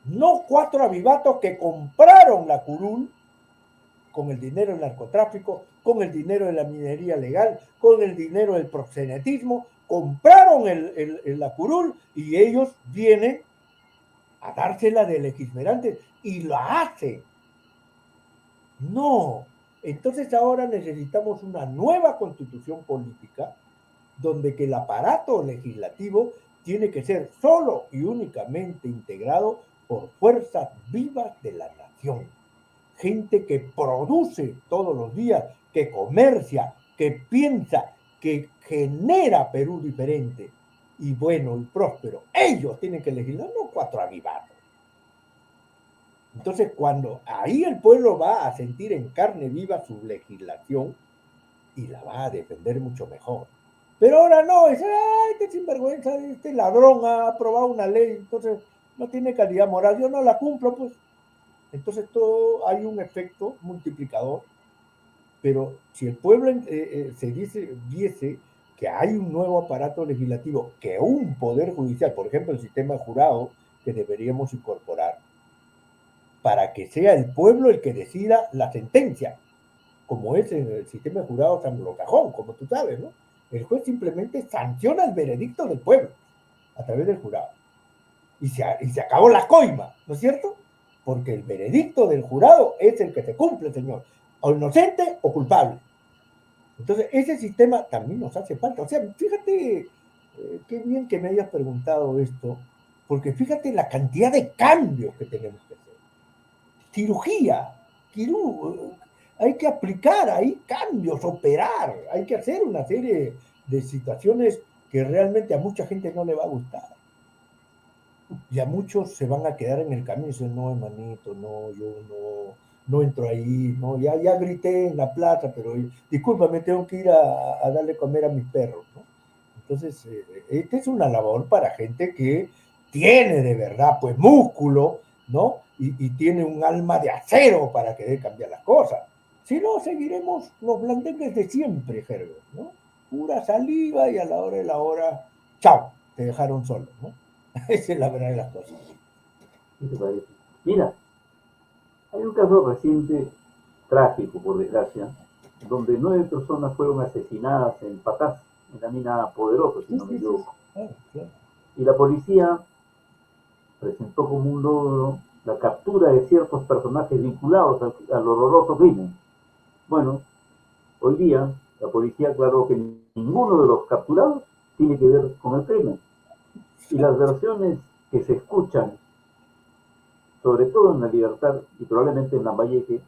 No 4 avivatos que compraron la curul con el dinero del narcotráfico, con el dinero de la minería legal, con el dinero del proxenetismo, compraron la curul y ellos vienen a dársela de legislerantes y la hacen. No. Entonces ahora necesitamos una nueva constitución política donde que el aparato legislativo tiene que ser solo y únicamente integrado por fuerzas vivas de la nación. Gente que produce todos los días, que comercia, que piensa, que genera Perú diferente y bueno y próspero. Ellos tienen que legislar, no 4 avivados. Entonces, cuando ahí el pueblo va a sentir en carne viva su legislación y la va a defender mucho mejor. Pero ahora no, es, ay, este sinvergüenza, este ladrón ha aprobado una ley, entonces no tiene calidad moral, yo no la cumplo, pues. Entonces todo hay un efecto multiplicador, pero si el pueblo viese que hay un nuevo aparato legislativo, que un poder judicial, por ejemplo el sistema jurado, que deberíamos incorporar, para que sea el pueblo el que decida la sentencia, como es en el sistema de jurados anglosajón, como tú sabes, ¿no? El juez simplemente sanciona el veredicto del pueblo a través del jurado. Y se acabó la coima, ¿no es cierto? Porque el veredicto del jurado es el que se cumple, señor. O inocente o culpable. Entonces, ese sistema también nos hace falta. O sea, fíjate, qué bien que me hayas preguntado esto, porque fíjate la cantidad de cambios que tenemos que hacer. Cirugía, hay que aplicar, hay cambios, operar, hay que hacer una serie de situaciones que realmente a mucha gente no le va a gustar. Y a muchos se van a quedar en el camino y dicen, no, hermanito, no, yo no, no entro ahí, ¿no? Ya grité en la plaza, pero discúlpame, tengo que ir a darle comer a mis perros, ¿no? Entonces, esta es una labor para gente que tiene de verdad, pues, músculo, ¿no? Y tiene un alma de acero para querer cambiar las cosas. Si no, seguiremos los blandengues de siempre, Herbert, ¿no? Pura saliva y a la hora de la hora, chao, te dejaron solo, ¿no? Esa es la verdad de las cosas. ¿Qué te parece? Mira, hay un caso reciente, trágico por desgracia, donde 9 personas fueron asesinadas en Patás, en la mina Poderoso, si Sí, no me sí, sí. equivoco. Claro, claro. Y la policía presentó como un logro la captura de ciertos personajes vinculados al horroroso crimen. Bueno, hoy día la policía aclaró que ninguno de los capturados tiene que ver con el crimen. Y las versiones que se escuchan, sobre todo en La Libertad y probablemente en Lambayeque,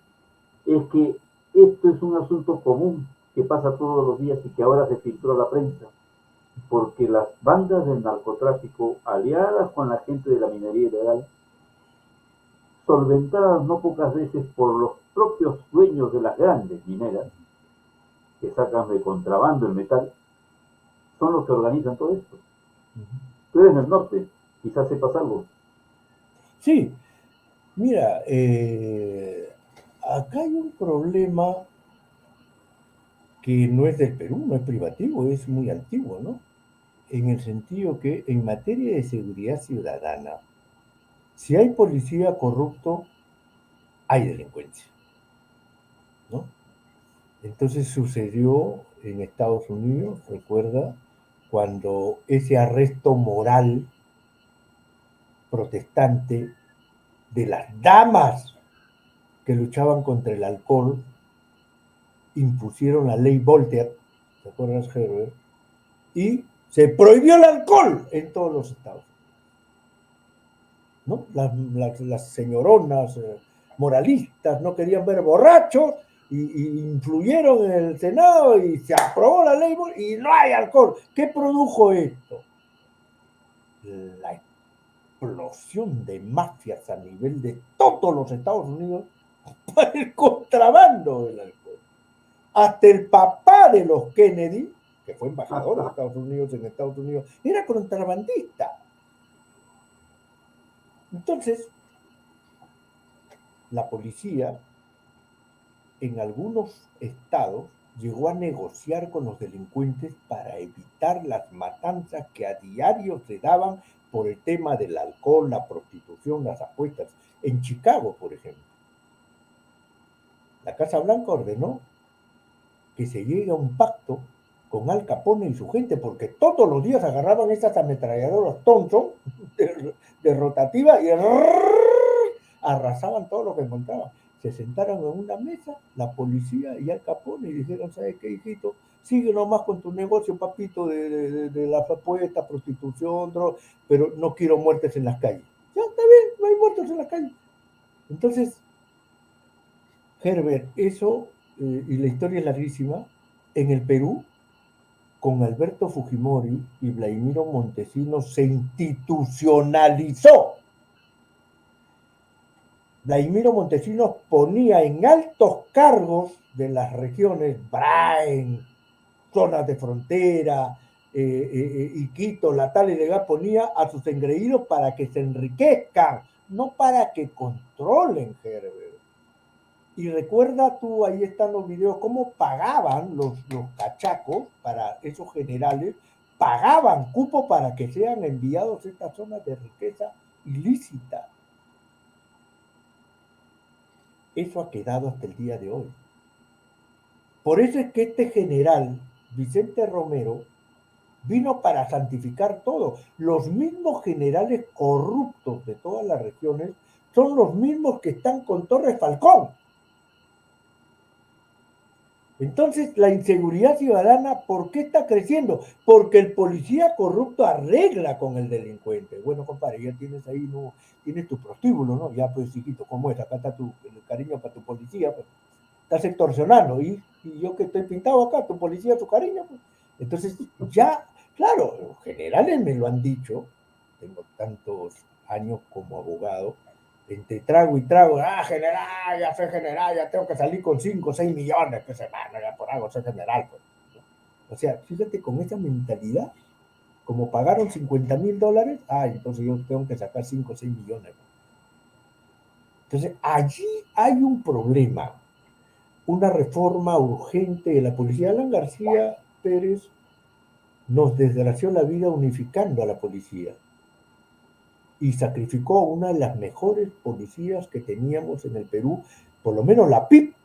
es que esto es un asunto común que pasa todos los días y que ahora se filtró a la prensa, porque las bandas del narcotráfico, aliadas con la gente de la minería ilegal, solventadas no pocas veces por los propios dueños de las grandes mineras, que sacan de contrabando el metal, son los que organizan todo esto. Tú eres en el norte, quizás sepas algo. Sí, mira, acá hay un problema que no es del Perú, no es privativo, es muy antiguo, ¿no? En el sentido que en materia de seguridad ciudadana, si hay policía corrupto, hay delincuencia, ¿no? Entonces sucedió en Estados Unidos, recuerda, cuando ese arresto moral protestante de las damas que luchaban contra el alcohol impusieron la ley Voltaire, ¿te acuerdas, Herbert? Y se prohibió el alcohol en todos los estados, ¿no? Las señoronas moralistas no querían ver borrachos y influyeron en el Senado y se aprobó la ley y no hay alcohol. ¿Qué produjo esto? La explosión de mafias a nivel de todos los Estados Unidos para el contrabando del alcohol. Hasta el papá de los Kennedy, que fue embajador de Estados Unidos en Estados Unidos, era contrabandista. Entonces, la policía en algunos estados llegó a negociar con los delincuentes para evitar las matanzas que a diario se daban por el tema del alcohol, la prostitución, las apuestas. En Chicago, por ejemplo, la Casa Blanca ordenó que se llegue a un pacto con Al Capone y su gente, porque todos los días agarraban esas ametralladoras Thompson de rotativa y arrasaban todo lo que encontraban. Se sentaron en una mesa, la policía y Al Capone, y dijeron, ¿sabes qué, hijito? Sigue nomás con tu negocio, papito, de las apuestas, prostitución, droga, pero no quiero muertes en las calles. Ya, está bien, no hay muertos en las calles. Entonces, Herbert, eso, y la historia es larguísima, en el Perú, con Alberto Fujimori y Vladimiro Montesinos se institucionalizó. Vladimiro Montesinos ponía en altos cargos de las regiones Brain, zonas de frontera, Iquitos, la tal y legal, ponía a sus engreídos para que se enriquezcan, no para que controlen, Herbert. Y recuerda tú, ahí están los videos, cómo pagaban los cachacos para esos generales, pagaban cupo para que sean enviados a estas zonas de riqueza ilícita. Eso ha quedado hasta el día de hoy. Por eso es que este general, Vicente Romero, vino para santificar todo. Los mismos generales corruptos de todas las regiones son los mismos que están con Torres Falcón. Entonces, la inseguridad ciudadana, ¿por qué está creciendo? Porque el policía corrupto arregla con el delincuente. Bueno, compadre, ya tienes ahí, ¿no? Tienes tu prostíbulo, ¿no? Ya, pues, hijito, ¿cómo es? Acá está el cariño para tu policía, pues. Estás extorsionando. Y yo que estoy pintado acá, tu policía, tu cariño, pues. Entonces, ya, claro, los generales me lo han dicho, tengo tantos años como abogado, entre trago y trago, general, ya soy general, ya tengo que salir con 5 o 6 millones, pues hermano, ya por algo soy general. Pues. O sea, fíjate, con esa mentalidad, como pagaron $50,000, entonces yo tengo que sacar 5 o 6 millones. Entonces, allí hay un problema, una reforma urgente de la policía. Alan García Pérez nos desgració la vida unificando a la policía y sacrificó a una de las mejores policías que teníamos en el Perú, por lo menos la PIP.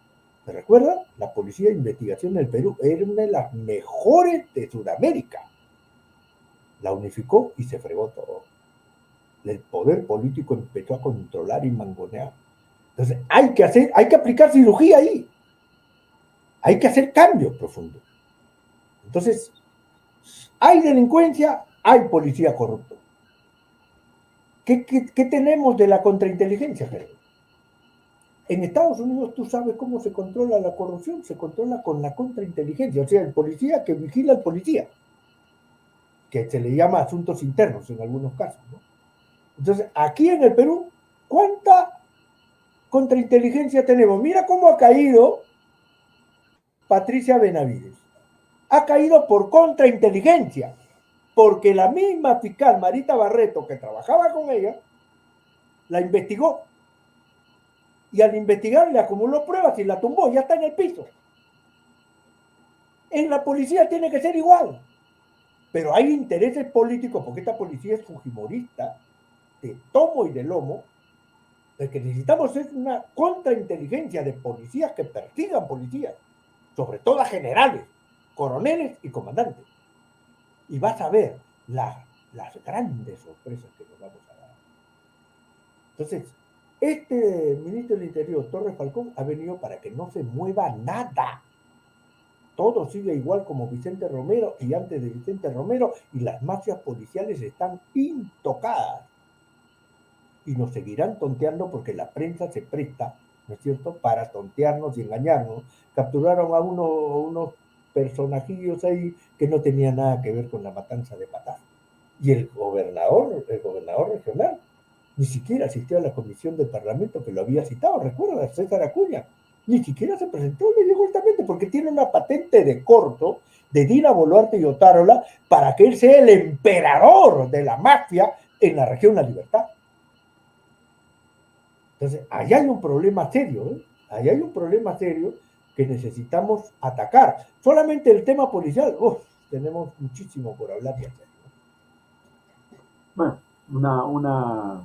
¿Te recuerdas? La Policía de Investigación del Perú era una de las mejores de Sudamérica. La unificó y se fregó todo. El poder político empezó a controlar y mangonear. Entonces, hay que aplicar cirugía ahí. Hay que hacer cambios profundos. Entonces, hay delincuencia, hay policía corrupto. ¿Qué tenemos de la contrainteligencia, Gerardo? En Estados Unidos tú sabes cómo se controla la corrupción, se controla con la contrainteligencia, o sea, el policía que vigila al policía, que se le llama asuntos internos en algunos casos, ¿no? Entonces, aquí en el Perú, ¿cuánta contrainteligencia tenemos? Mira cómo ha caído Patricia Benavides. Ha caído por contrainteligencia, porque la misma fiscal Marita Barreto, que trabajaba con ella, la investigó. Y al investigar le acumuló pruebas y la tumbó, ya está en el piso. En la policía tiene que ser igual. Pero hay intereses políticos, porque esta policía es fujimorista, de tomo y de lomo. Lo que necesitamos es una contrainteligencia de policías que persigan policías, sobre todo a generales, coroneles y comandantes. Y vas a ver las grandes sorpresas que nos vamos a dar. Entonces, este ministro del Interior, Torres Falcón, ha venido para que no se mueva nada. Todo sigue igual como Vicente Romero y antes de Vicente Romero, y las mafias policiales están intocadas. Y nos seguirán tonteando porque la prensa se presta, ¿no es cierto?, para tontearnos y engañarnos. Capturaron a unos personajillos ahí que no tenían nada que ver con la matanza de Patá. Y el gobernador regional ni siquiera asistió a la comisión del Parlamento que lo había citado, recuerda, César Acuña. Ni siquiera se presentó, le llegó altamente, porque tiene una patente de corto de Dina Boluarte y Otárola para que él sea el emperador de la mafia en la región La Libertad. Entonces, allá hay un problema serio, ¿eh? Allá hay un problema serio que necesitamos atacar. Solamente el tema policial, tenemos muchísimo por hablar y hacer. Bueno, una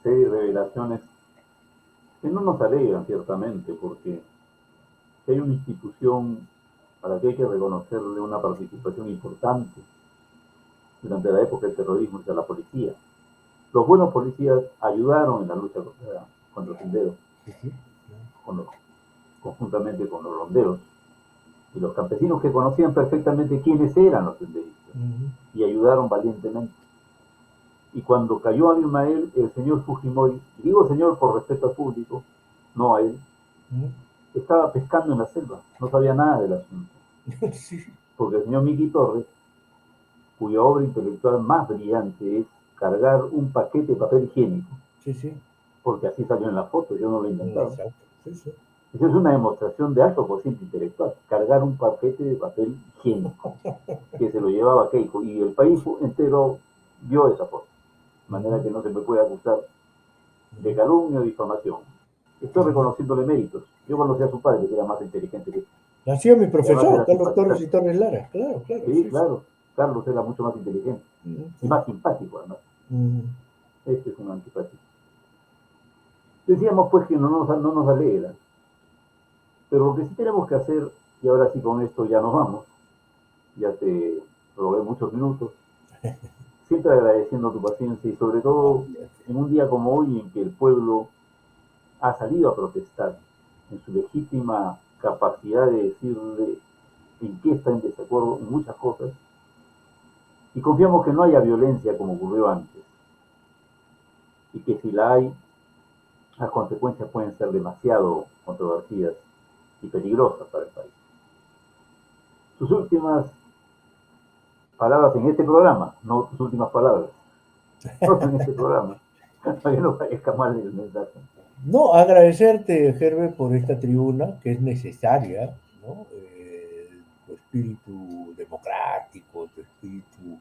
serie de revelaciones que no nos alegran ciertamente, porque hay una institución a la que hay que reconocerle una participación importante durante la época del terrorismo, que es la policía. Los buenos policías ayudaron en la lucha contra los senderos, conjuntamente con los ronderos, y los campesinos que conocían perfectamente quiénes eran los senderistas, y ayudaron valientemente. Y cuando cayó Abimael, el señor Fujimori, digo señor por respeto al público, no a él, estaba pescando en la selva, no sabía nada del asunto. Porque el señor Miki Torres, cuya obra intelectual más brillante es cargar un paquete de papel higiénico, porque así salió en la foto, yo no lo he inventado. Eso es una demostración de alto cociente intelectual, cargar un paquete de papel higiénico, que se lo llevaba Keiko, y el país entero vio esa foto. De manera que no se me puede acusar de calumnia o difamación. Estoy reconociéndole méritos. Yo conocí a su padre, que era más inteligente que él. Nació mi profesor, Carlos Torres y Torres Lara, claro. Sí, claro. Carlos era mucho más inteligente y más simpático, además. Este es un antipático. Decíamos, pues, que no nos alegra. Pero lo que sí tenemos que hacer, y ahora sí con esto ya nos vamos, ya te robé muchos minutos, siempre agradeciendo tu paciencia y sobre todo en un día como hoy en que el pueblo ha salido a protestar en su legítima capacidad de decirle en qué está en desacuerdo en muchas cosas, y confiamos que no haya violencia como ocurrió antes, y que si la hay, las consecuencias pueden ser demasiado controvertidas y peligrosas para el país. Sus últimas palabras en este programa, no tus últimas palabras, no en este programa, para que no parezca mal el mensaje. No, agradecerte, Herbert, por esta tribuna que es necesaria, ¿no? Tu espíritu democrático, tu espíritu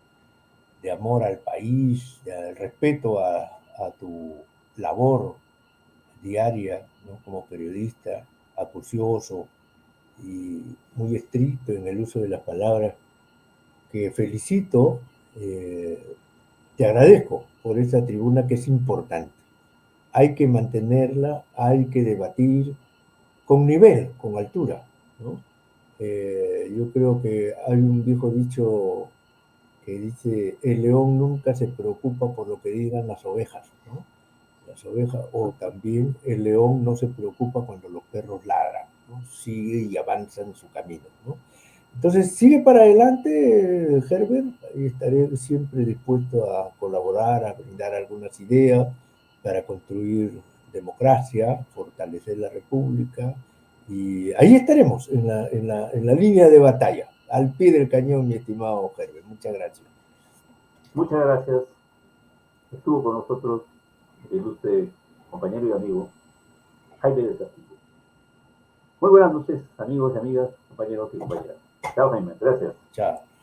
de amor al país, de respeto a tu labor diaria, ¿no? Como periodista, acucioso y muy estricto en el uso de las palabras, que felicito, te agradezco por esta tribuna que es importante. Hay que mantenerla, hay que debatir con nivel, con altura, ¿no? Yo creo que hay un viejo dicho que dice, el león nunca se preocupa por lo que digan las ovejas, ¿no? Las ovejas, o también el león no se preocupa cuando los perros ladran, ¿no? Sigue y avanza en su camino, ¿no? Entonces, sigue para adelante, Herbert, y estaré siempre dispuesto a colaborar, a brindar algunas ideas para construir democracia, fortalecer la república, y ahí estaremos en la línea de batalla, al pie del cañón, mi estimado Herbert. Muchas gracias. Muchas gracias. Estuvo con nosotros el ilustre compañero y amigo Jaime del Castillo. Muy buenas noches, amigos y amigas, compañeros y compañeras. Chao, Jaime. Gracias. Chao.